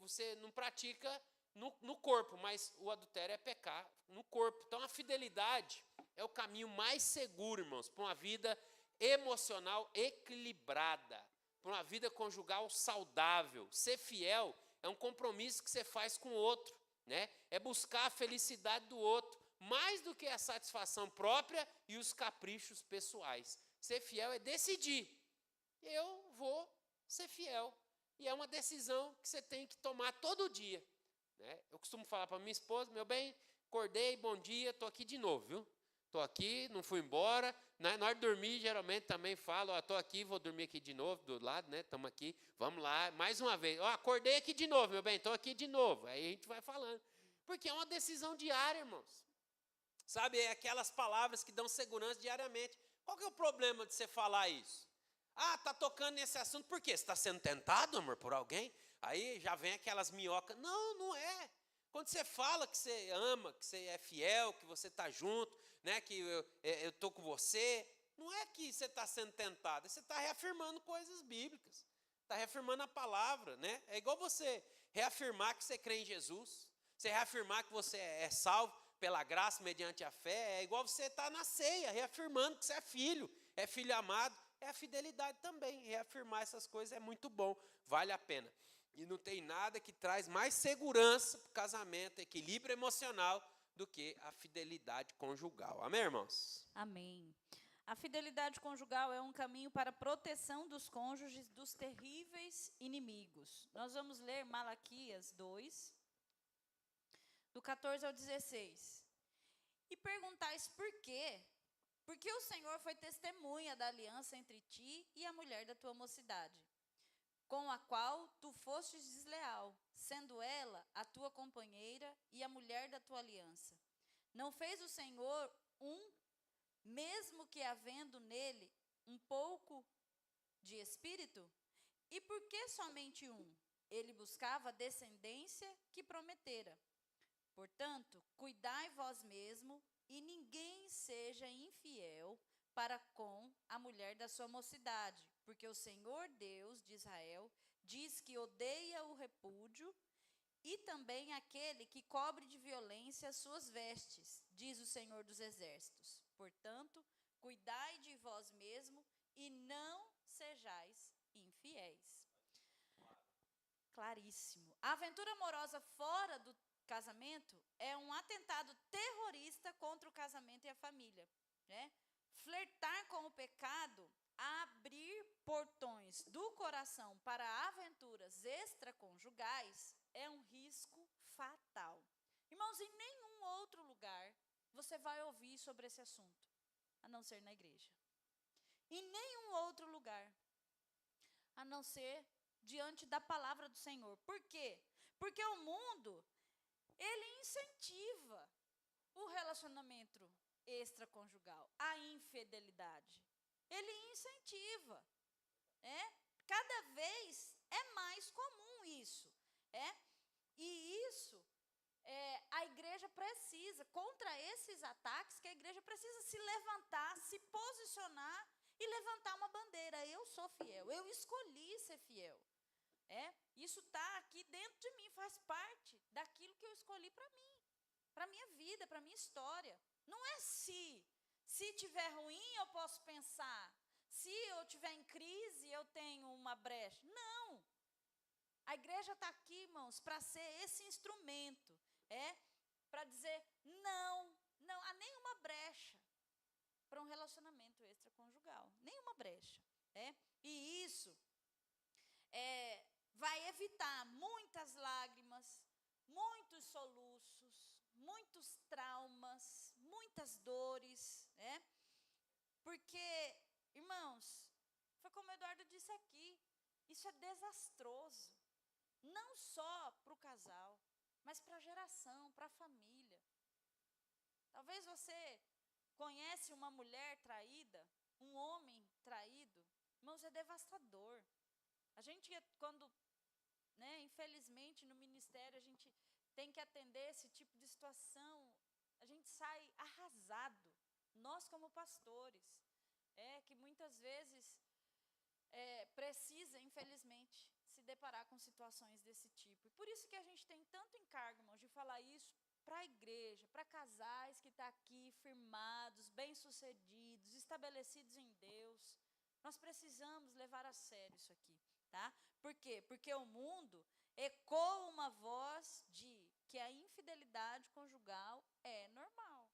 você não pratica no corpo, mas o adultério é pecar no corpo. Então a fidelidade é o caminho mais seguro, irmãos, para uma vida emocional equilibrada, para uma vida conjugal saudável. Ser fiel é um compromisso que você faz com o outro, né? É buscar a felicidade do outro, mais do que a satisfação própria e os caprichos pessoais. Ser fiel é decidir. Eu vou ser fiel. E é uma decisão que você tem que tomar todo dia, né? Eu costumo falar para minha esposa, meu bem, acordei, bom dia, estou aqui de novo, viu? Estou aqui, não fui embora. Na hora de dormir, geralmente também falo, estou aqui, vou dormir aqui de novo, do lado, né? Estamos aqui, vamos lá, mais uma vez. Acordei aqui de novo, meu bem, estou aqui de novo. Aí a gente vai falando. Porque é uma decisão diária, irmãos. Sabe, é aquelas palavras que dão segurança diariamente. Qual que é o problema de você falar isso? Está tocando nesse assunto, por quê? Você está sendo tentado, amor, por alguém? Aí já vem aquelas minhocas. Não, não é. Quando você fala que você ama, que você é fiel, que você está junto, né, que eu estou com você, não é que você está sendo tentado, você está reafirmando coisas bíblicas, está reafirmando a palavra, né? É igual você reafirmar que você crê em Jesus, você reafirmar que você é salvo pela graça mediante a fé, é igual você estar na ceia, reafirmando que você é filho amado, é a fidelidade também, reafirmar essas coisas é muito bom, vale a pena. E não tem nada que traz mais segurança para o casamento, equilíbrio emocional, do que a fidelidade conjugal. Amém, irmãos? Amém. A fidelidade conjugal é um caminho para a proteção dos cônjuges dos terríveis inimigos. Nós vamos ler Malaquias 2, do 14 ao 16. E perguntais por quê? Porque o Senhor foi testemunha da aliança entre ti e a mulher da tua mocidade, com a qual tu fostes desleal, sendo ela a tua companheira e a mulher da tua aliança. Não fez o Senhor mesmo que havendo nele um pouco de espírito? E por que somente um? Ele buscava a descendência que prometera. Portanto, cuidai vós mesmo, e ninguém seja infiel para com a mulher da sua mocidade, porque o Senhor Deus de Israel diz que odeia o repúdio e também aquele que cobre de violência as suas vestes, diz o Senhor dos Exércitos. Portanto, cuidai de vós mesmo e não sejais infiéis. Claríssimo. A aventura amorosa fora do casamento é um atentado terrorista contra o casamento e a família, né? Flertar com o pecado, abrir portões do coração para aventuras extraconjugais é um risco fatal. Irmãos, em nenhum outro lugar você vai ouvir sobre esse assunto, a não ser na igreja. Em nenhum outro lugar, a não ser diante da palavra do Senhor. Por quê? Porque o mundo, ele incentiva o relacionamento extraconjugal, a infidelidade. Ele incentiva. Cada vez é mais comum isso. E isso, a igreja precisa, contra esses ataques, que a igreja precisa se levantar, se posicionar e levantar uma bandeira. Eu sou fiel, eu escolhi ser fiel. Isso está aqui dentro de mim, faz parte daquilo que eu escolhi para mim, para a minha vida, para a minha história. Não é se tiver ruim eu posso pensar, se eu tiver em crise eu tenho uma brecha. Não. A igreja está aqui, irmãos, para ser esse instrumento, para dizer não há nenhuma brecha para um relacionamento extraconjugal, nenhuma brecha. E isso vai evitar muitas lágrimas, muitos soluços, muitos traumas, muitas dores, porque, irmãos, foi como o Eduardo disse aqui, isso é desastroso, não só para o casal, mas para a geração, para a família. Talvez você conhece uma mulher traída, um homem traído, irmãos, é devastador. A gente, quando, infelizmente, no ministério, a gente tem que atender esse tipo de situação, a gente sai arrasado, nós como pastores, que muitas vezes precisa, infelizmente, se deparar com situações desse tipo. E por isso que a gente tem tanto encargo, irmãos, de falar isso para a igreja, para casais que estão aqui firmados, bem-sucedidos, estabelecidos em Deus. Nós precisamos levar a sério isso aqui, tá? Por quê? Porque o mundo ecoa uma voz de que a infidelidade conjugal é normal.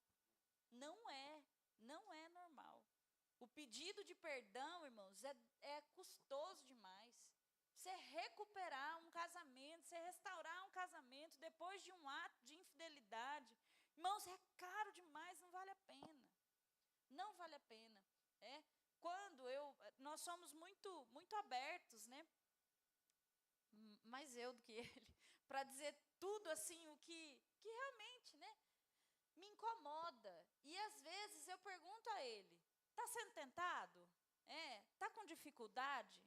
Não é normal. O pedido de perdão, irmãos, é custoso demais. Você recuperar um casamento, você restaurar um casamento depois de um ato de infidelidade, irmãos, é caro demais, não vale a pena. Não vale a pena. Quando nós somos muito, muito abertos, mais eu do que ele, para dizer tudo assim, o que realmente, me incomoda. E às vezes eu pergunto a ele, está sendo tentado? Está com dificuldade?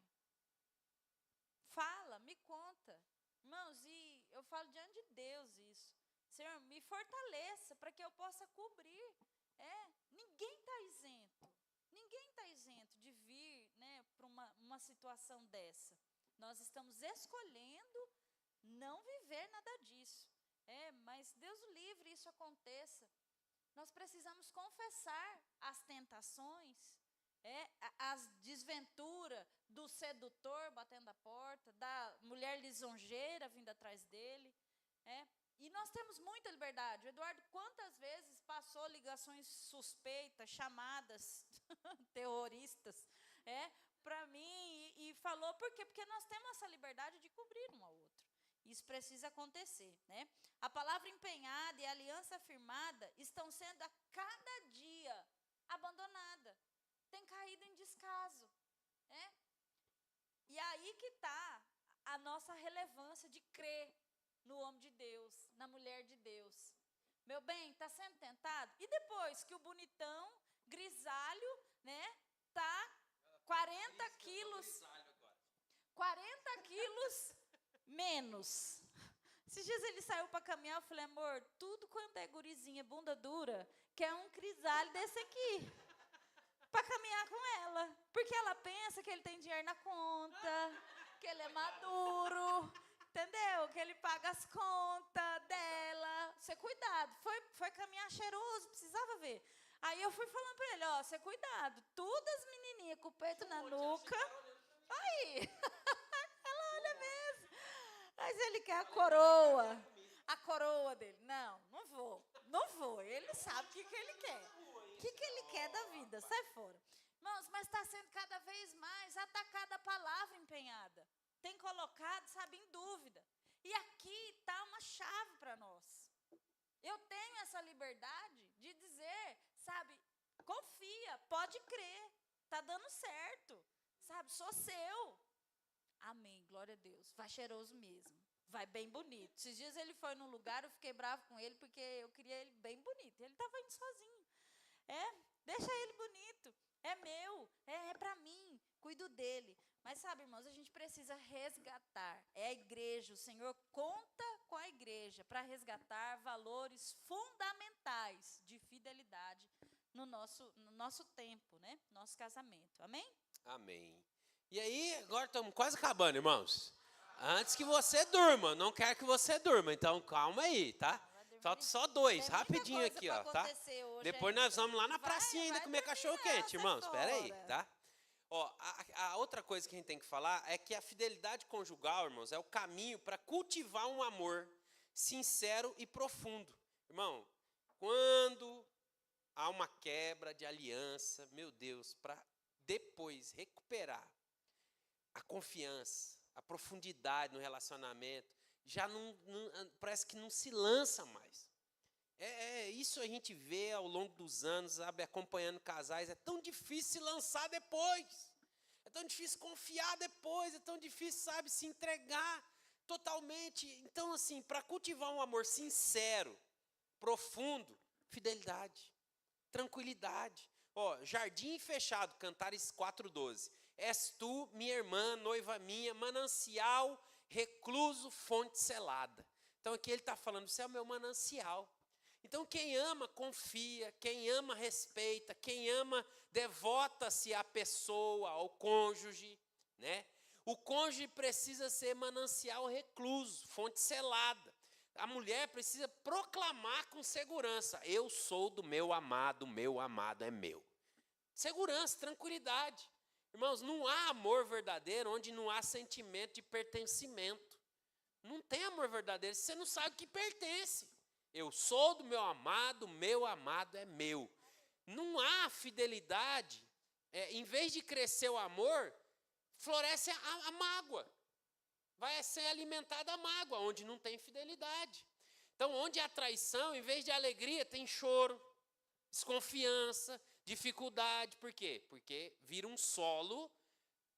Fala, me conta. Irmãos, e eu falo diante de Deus isso. Senhor, me fortaleça para que eu possa cobrir. Ninguém está isento. Ninguém está isento de vir para uma situação dessa. Nós estamos escolhendo não viver nada disso. Mas Deus o livre, isso aconteça. Nós precisamos confessar as tentações, as desventuras do sedutor batendo a porta, da mulher lisonjeira vindo atrás dele. E nós temos muita liberdade. O Eduardo, quantas vezes passou ligações suspeitas, chamadas terroristas, para mim e falou, por quê? Porque nós temos essa liberdade de cobrir um ao outro. Isso precisa acontecer, né? A palavra empenhada e a aliança firmada estão sendo a cada dia abandonada. Tem caído em descaso, né? E aí que está a nossa relevância de crer no homem de Deus, na mulher de Deus. Meu bem, está sendo tentado? E depois que o bonitão, grisalho, né, tá 40 quilos, 40 quilos menos. Esses dias ele saiu para caminhar, eu falei, amor, tudo quanto é gurizinha, bunda dura, quer um grisalho desse aqui, para caminhar com ela. Porque ela pensa que ele tem dinheiro na conta, que ele é maduro, entendeu? Que ele paga as contas dela. Você cuidado. Foi caminhar cheiroso, precisava ver. Aí eu fui falando para ele, ó, você cuidado. Todas as menininhas com o peito na nuca. Aí, ela olha mesmo. Mas ele quer a coroa. A coroa dele. Não vou. Ele sabe o que ele quer. O que ele quer da vida? Sai fora. Irmãos, mas está sendo cada vez mais atacada a palavra empenhada. Tem colocado, sabe, em dúvida. E aqui está uma chave para nós. Eu tenho essa liberdade de dizer, sabe, confia, pode crer, está dando certo, sabe, sou seu. Amém, glória a Deus. Vai cheiroso mesmo, vai bem bonito. Esses dias ele foi num lugar, eu fiquei bravo com ele, porque eu queria ele bem bonito. Ele estava indo sozinho. Deixa ele bonito, é meu, é para mim, cuido dele. Mas sabe, irmãos, a gente precisa resgatar. É a igreja, o Senhor conta com a igreja para resgatar valores fundamentais de fidelidade no nosso tempo, né? Nosso casamento. Amém? Amém. E aí, agora estamos quase acabando, irmãos. Antes que você durma, não quero que você durma, então calma aí, tá? Falta só 2, rapidinho aqui, ó, tá? Depois nós vamos lá na pracinha ainda comer cachorro-quente, irmãos. Espera aí, tá? Ó, a outra coisa que a gente tem que falar é que a fidelidade conjugal, irmãos, é o caminho para cultivar um amor sincero e profundo. Irmão, quando há uma quebra de aliança, meu Deus, para depois recuperar a confiança, a profundidade no relacionamento, já parece que não se lança mais. Isso a gente vê ao longo dos anos, sabe, acompanhando casais, é tão difícil se lançar depois, é tão difícil confiar depois, é tão difícil, sabe, se entregar totalmente. Então, assim, para cultivar um amor sincero, profundo, fidelidade, tranquilidade. Ó, jardim fechado, Cantares 4:12. És tu, minha irmã, noiva minha, manancial, recluso, fonte selada. Então aqui ele está falando, você é o meu manancial. Então quem ama, confia, quem ama, respeita, quem ama, devota-se à pessoa, ao cônjuge, né? O cônjuge precisa ser manancial recluso, fonte selada. A mulher precisa proclamar com segurança, eu sou do meu amado é meu. Segurança, tranquilidade. Irmãos, não há amor verdadeiro onde não há sentimento de pertencimento. Não tem amor verdadeiro se você não sabe que pertence. Eu sou do meu amado é meu. Não há fidelidade. Em vez de crescer o amor, floresce a mágoa. Vai ser alimentada a mágoa, onde não tem fidelidade. Então, onde há traição, em vez de alegria, tem choro, desconfiança, dificuldade. Por quê? Porque vira um solo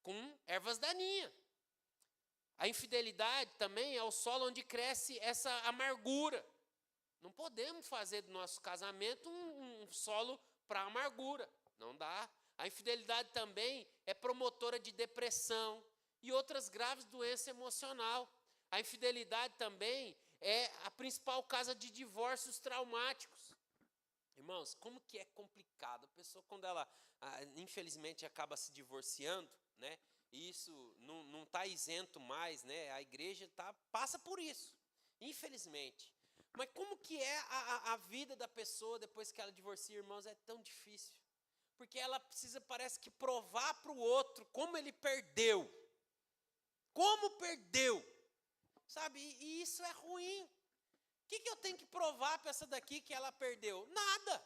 com ervas daninhas. A infidelidade também é o solo onde cresce essa amargura. Não podemos fazer do nosso casamento um solo para amargura. Não dá. A infidelidade também é promotora de depressão e outras graves doenças emocionais. A infidelidade também é a principal causa de divórcios traumáticos. Irmãos, como que é complicado. A pessoa, quando ela, infelizmente, acaba se divorciando, né? Isso não está isento mais, né? A igreja passa por isso, infelizmente. Mas como que é a vida da pessoa depois que ela divorcia, irmãos? É tão difícil. Porque ela precisa, parece que, provar para o outro como ele perdeu. Como perdeu. Sabe? E isso é ruim. que eu tenho que provar para essa daqui que ela perdeu? Nada.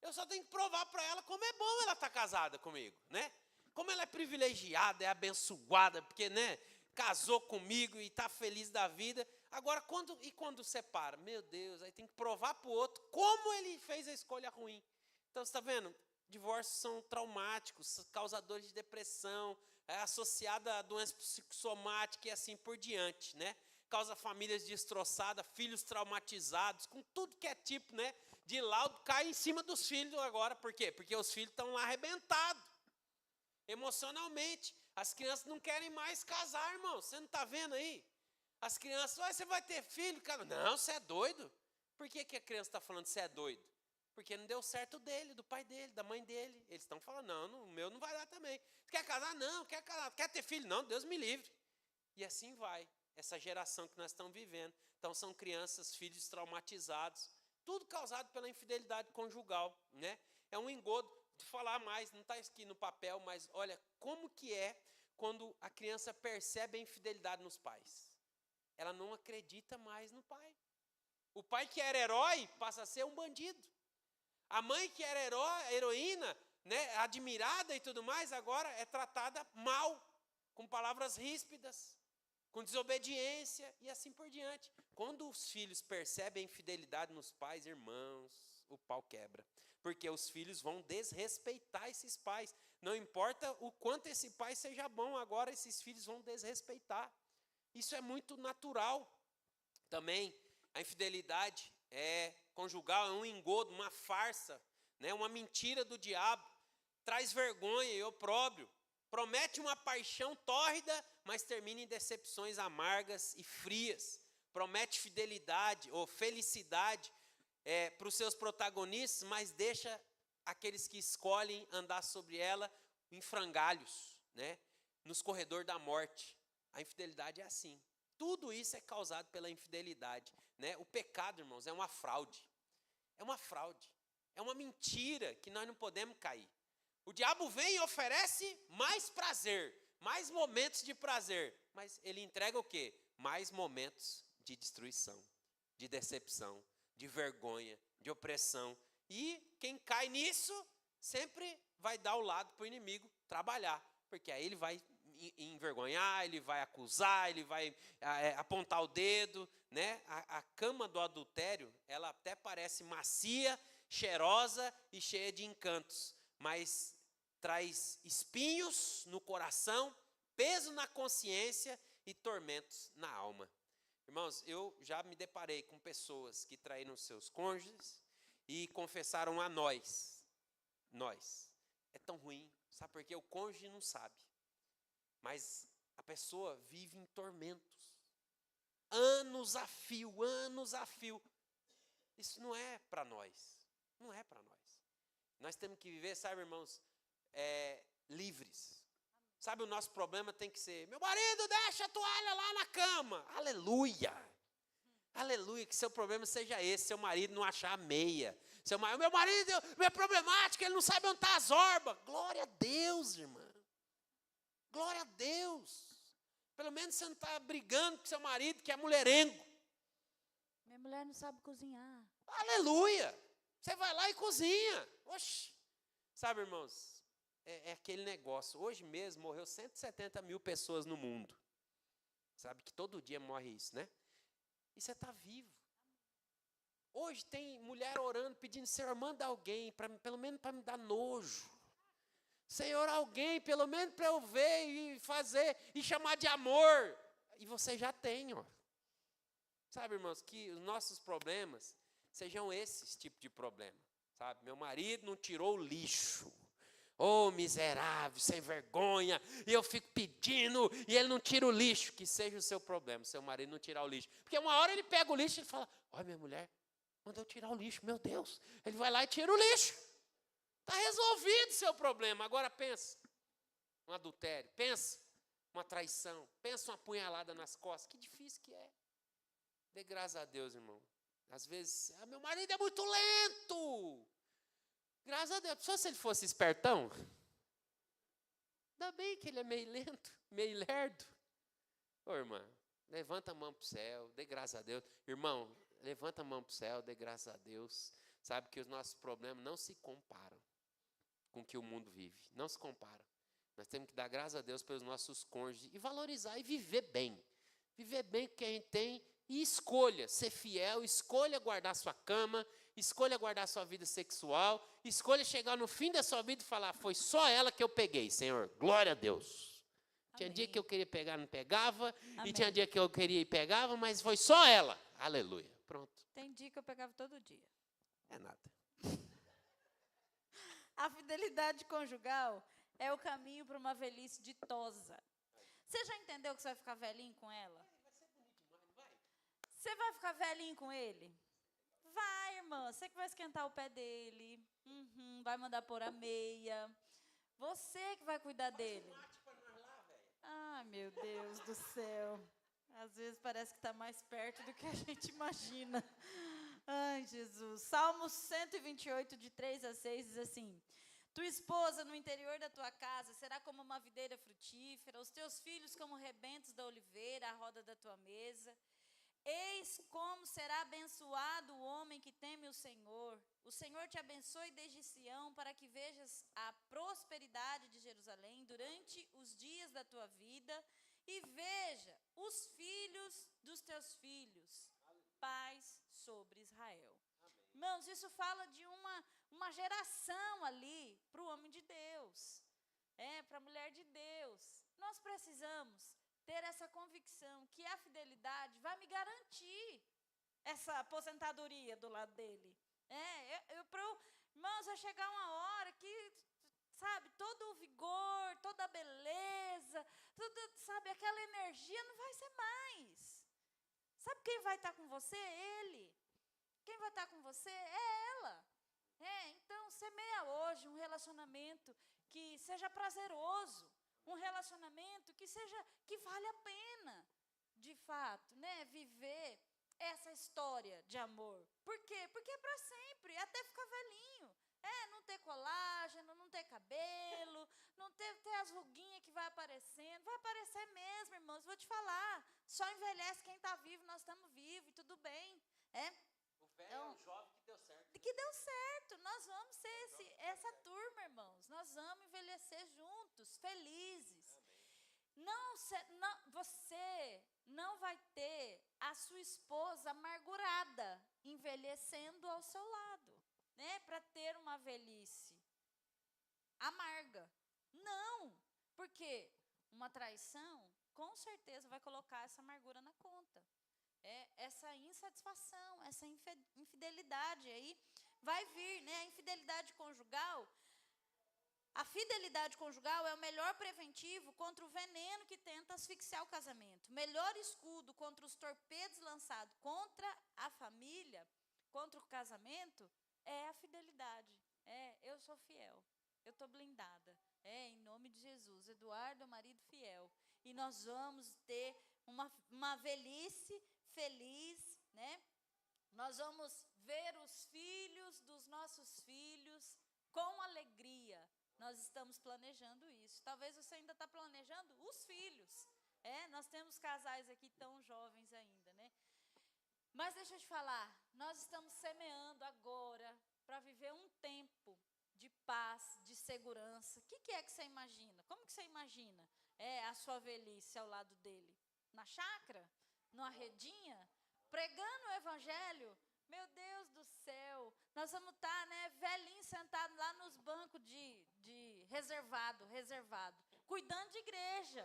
Eu só tenho que provar para ela como é bom ela estar casada comigo, né? Como ela é privilegiada, é abençoada, porque, né, casou comigo e está feliz da vida. Agora, quando separa? Meu Deus, aí tem que provar para o outro como ele fez a escolha ruim. Então, você está vendo? Divórcios são traumáticos, causadores de depressão, associada a doença psicossomática e assim por diante, né? Causa famílias destroçadas, filhos traumatizados, com tudo que é tipo, né, de laudo, cai em cima dos filhos agora. Por quê? Porque os filhos estão lá arrebentados, emocionalmente. As crianças não querem mais casar, irmão. Você não está vendo aí? As crianças, você vai ter filho? Cara, não, você é doido. Por que a criança está falando que você é doido? Porque não deu certo dele, do pai dele, da mãe dele. Eles estão falando, não, o meu não vai dar também. Quer casar? Não, quer casar. Quer ter filho? Não, Deus me livre. E assim vai, essa geração que nós estamos vivendo. Então são crianças, filhos traumatizados, tudo causado pela infidelidade conjugal, né? É um engodo. De falar mais, não está aqui no papel, mas olha, como que é quando a criança percebe a infidelidade nos pais? Ela não acredita mais no pai. O pai que era herói passa a ser um bandido. A mãe que era heroína, né, admirada e tudo mais, agora é tratada mal, com palavras ríspidas, com desobediência e assim por diante. Quando os filhos percebem a infidelidade nos pais, irmãos, o pau quebra. Porque os filhos vão desrespeitar esses pais. Não importa o quanto esse pai seja bom, agora esses filhos vão desrespeitar. Isso é muito natural. Também, a infidelidade conjugal é um engodo, uma farsa, né? Uma mentira do diabo. Traz vergonha e opróbrio. Promete uma paixão tórrida, mas termina em decepções amargas e frias. Promete fidelidade ou felicidade para os seus protagonistas, mas deixa aqueles que escolhem andar sobre ela em frangalhos, né? Nos corredores da morte. A infidelidade é assim. Tudo isso é causado pela infidelidade, né? O pecado, irmãos, é uma fraude. É uma fraude. É uma mentira que nós não podemos cair. O diabo vem e oferece mais prazer, mais momentos de prazer, mas ele entrega o quê? Mais momentos de destruição, de decepção, de vergonha, de opressão. E quem cai nisso sempre vai dar o lado para o inimigo trabalhar, porque aí ele vai envergonhar, ele vai acusar, ele vai apontar o dedo, né? A cama do adultério, ela até parece macia, cheirosa e cheia de encantos, mas traz espinhos no coração, peso na consciência e tormentos na alma. Irmãos, eu já me deparei com pessoas que traíram seus cônjuges e confessaram a nós. É tão ruim, sabe por quê? O cônjuge não sabe. Mas a pessoa vive em tormentos. Anos a fio, anos a fio. Isso não é para nós. Não é para nós. Nós temos que viver, sabe, irmãos, livres. Sabe, o nosso problema tem que ser: meu marido, deixa a toalha lá na cama. Aleluia. Aleluia, que seu problema seja esse, seu marido não achar a meia. Meu marido, minha problemática, ele não sabe onde está as orbas. Glória a Deus, irmã. Glória a Deus. Pelo menos você não está brigando com seu marido, que é mulherengo. Minha mulher não sabe cozinhar. Aleluia. Você vai lá e cozinha. Oxi. Sabe, irmãos, é aquele negócio. Hoje mesmo morreu 170 mil pessoas no mundo. Sabe que todo dia morre isso, né? E você está vivo. Hoje tem mulher orando, pedindo: Senhor, manda alguém, pelo menos para me dar nojo. Senhor, alguém, pelo menos para eu ver e fazer, e chamar de amor. E você já tem, ó. Sabe, irmãos, que os nossos problemas sejam esses tipos de problema. Sabe, meu marido não tirou o lixo. Oh, miserável, sem vergonha. E eu fico pedindo, e ele não tira o lixo. Que seja o seu problema, seu marido não tirar o lixo. Porque uma hora ele pega o lixo e fala: olha, minha mulher mandou tirar o lixo, meu Deus. Ele vai lá e tira o lixo. Está resolvido o seu problema. Agora pensa, um adultério, pensa uma traição, pensa uma punhalada nas costas. Que difícil que é. Dê graças a Deus, irmão. Às vezes, meu marido é muito lento. Graças a Deus. Só se ele fosse espertão. Ainda bem que ele é meio lento, meio lerdo. Ô, irmã, levanta a mão para o céu, dê graças a Deus. Irmão, Levanta a mão para o céu, dê graças a Deus. Sabe que os nossos problemas não se comparam com o que o mundo vive. Não se comparam. Nós temos que dar graças a Deus pelos nossos cônjuges e valorizar e viver bem. Viver bem com o que a gente tem e escolha ser fiel, escolha guardar sua cama, escolha guardar sua vida sexual, escolha chegar no fim da sua vida e falar, foi só ela que eu peguei, Senhor. Glória a Deus. Tinha dia que eu queria pegar, não pegava. Amém. E tinha dia que eu queria e pegava, mas foi só ela. Aleluia. Pronto. Tem dia que eu pegava todo dia. É nada. A fidelidade conjugal é o caminho para uma velhice ditosa. Você já entendeu que você vai ficar velhinho com ela? Você vai ficar velhinho com ele? Vai, irmã. Você que vai esquentar o pé dele. Vai mandar pôr a meia. Você que vai cuidar dele. Ai, meu Deus do céu. Às vezes parece que está mais perto do que a gente imagina. Ai, Jesus. Salmo 128, de 3 a 6, diz assim: tua esposa no interior da tua casa será como uma videira frutífera, os teus filhos como rebentos da oliveira, à roda da tua mesa. Eis como será abençoado o homem que teme o Senhor. O Senhor te abençoe desde Sião, para que vejas a prosperidade de Jerusalém durante os dias da tua vida, e veja os filhos dos teus filhos, paz sobre Israel. Amém. Irmãos, isso fala de uma geração ali para o homem de Deus, para a mulher de Deus. Nós precisamos ter essa convicção que a fidelidade vai me garantir essa aposentadoria do lado dele. Irmãos, vai chegar uma hora que, sabe, todo o vigor, toda a beleza, sabe, aquela energia não vai ser mais. Sabe quem vai estar com você? Ele. Quem vai estar com você é ela. Então, semeia hoje um relacionamento que seja prazeroso, um relacionamento que vale a pena, de fato, viver essa história de amor. Por quê? Porque é para sempre, até ficar velhinho. Não ter colágeno, não ter cabelo, não ter as ruguinhas que vai aparecendo. Vai aparecer mesmo, irmãos, vou te falar. Só envelhece quem está vivo, nós estamos vivos, e tudo bem. O velho é um jovem que deu certo. Que deu certo. Nós vamos ser essa turma, irmãos. Nós vamos envelhecer juntos, felizes. Você não vai ter a sua esposa amargurada, envelhecendo ao seu lado, para ter uma velhice amarga. Não, porque uma traição, com certeza, vai colocar essa amargura na conta. Essa insatisfação, essa infidelidade aí vai vir, a infidelidade conjugal. A fidelidade conjugal é o melhor preventivo contra o veneno que tenta asfixiar o casamento. O melhor escudo contra os torpedos lançados contra a família, contra o casamento, é a fidelidade. Eu sou fiel, eu estou blindada. Em nome de Jesus. Eduardo é o marido fiel. E nós vamos ter uma velhice feliz, Nós vamos ver os filhos dos nossos filhos com alegria. Nós estamos planejando isso. Talvez você ainda está planejando os filhos. Nós temos casais aqui tão jovens ainda, Mas deixa eu te falar, nós estamos semeando agora para viver um tempo de paz, de segurança. O que é que você imagina? Como que você imagina a sua velhice ao lado dele? Na chácara? Numa redinha? Pregando o evangelho? Meu Deus do céu, nós vamos estar, velhinho sentado lá nos bancos de reservado, cuidando de igreja,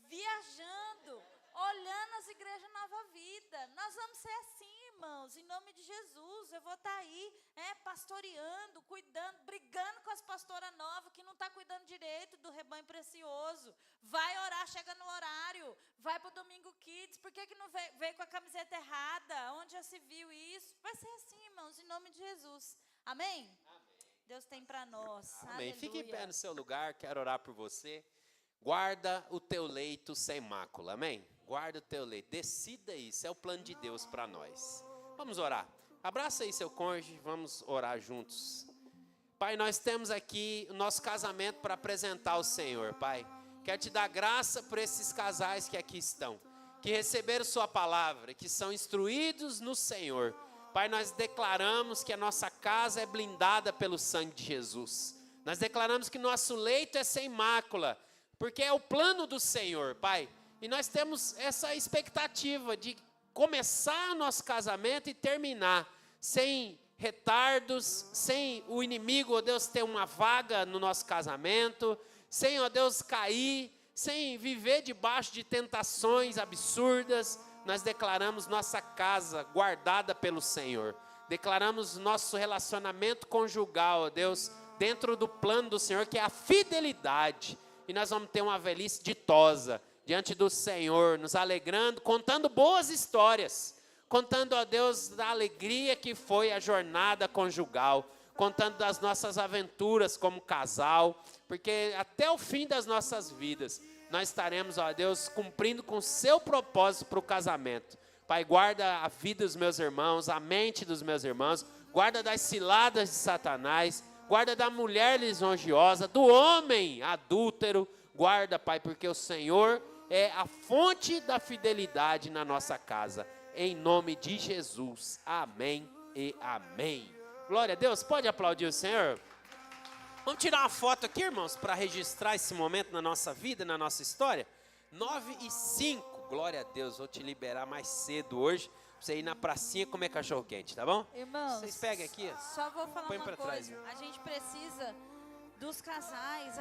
viajando, olhando as igrejas Nova Vida. Nós vamos ser assim, irmãos, em nome de Jesus. Eu vou estar aí, pastoreando, cuidando, brigando com as pastoras novas que não estão cuidando direito do rebanho precioso. Vai orar, chega no horário, vai para o Domingo Kids. Por que não veio com a camiseta errada? Onde já se viu isso? Vai ser assim, irmãos, em nome de Jesus. Amém? Amém. Deus tem para nós. Amém. Aleluia. Fique em pé no seu lugar, quero orar por você. Guarda o teu leito sem mácula, amém? Guarda o teu leito, decida isso, é o plano de Deus para nós. Vamos orar. Abraça aí seu cônjuge, vamos orar juntos. Pai, nós temos aqui o nosso casamento para apresentar ao Senhor, Pai. Quero te dar graça por esses casais que aqui estão. que receberam sua palavra, que são instruídos no Senhor. Pai, nós declaramos que a nossa casa é blindada pelo sangue de Jesus. Nós declaramos que nosso leito é sem mácula, porque é o plano do Senhor, Pai. E nós temos essa expectativa de começar nosso casamento e terminar sem retardos, sem o inimigo, ó Deus, ter uma vaga no nosso casamento, sem, ó Deus, cair, sem viver debaixo de tentações absurdas. Nós declaramos nossa casa guardada pelo Senhor. Declaramos nosso relacionamento conjugal, ó Deus, dentro do plano do Senhor, que é a fidelidade. E nós vamos ter uma velhice ditosa diante do Senhor, nos alegrando, contando boas histórias, contando, ó Deus, da alegria que foi a jornada conjugal, contando das nossas aventuras como casal, porque até o fim das nossas vidas, nós estaremos, ó Deus, cumprindo com o seu propósito para o casamento. Pai, guarda a vida dos meus irmãos, a mente dos meus irmãos, guarda das ciladas de Satanás, guarda da mulher lisonjiosa, do homem adúltero, guarda, Pai, porque o Senhor é a fonte da fidelidade na nossa casa. Em nome de Jesus, amém e amém. Glória a Deus, pode aplaudir o Senhor? Vamos tirar uma foto aqui, irmãos, para registrar esse momento na nossa vida, na nossa história. 9:05, glória a Deus, vou te liberar mais cedo hoje, para você ir na pracinha comer cachorro-quente, tá bom? Irmãos, Vocês pegam aqui, só vou falar põe uma pra coisa. trás. A gente precisa dos casais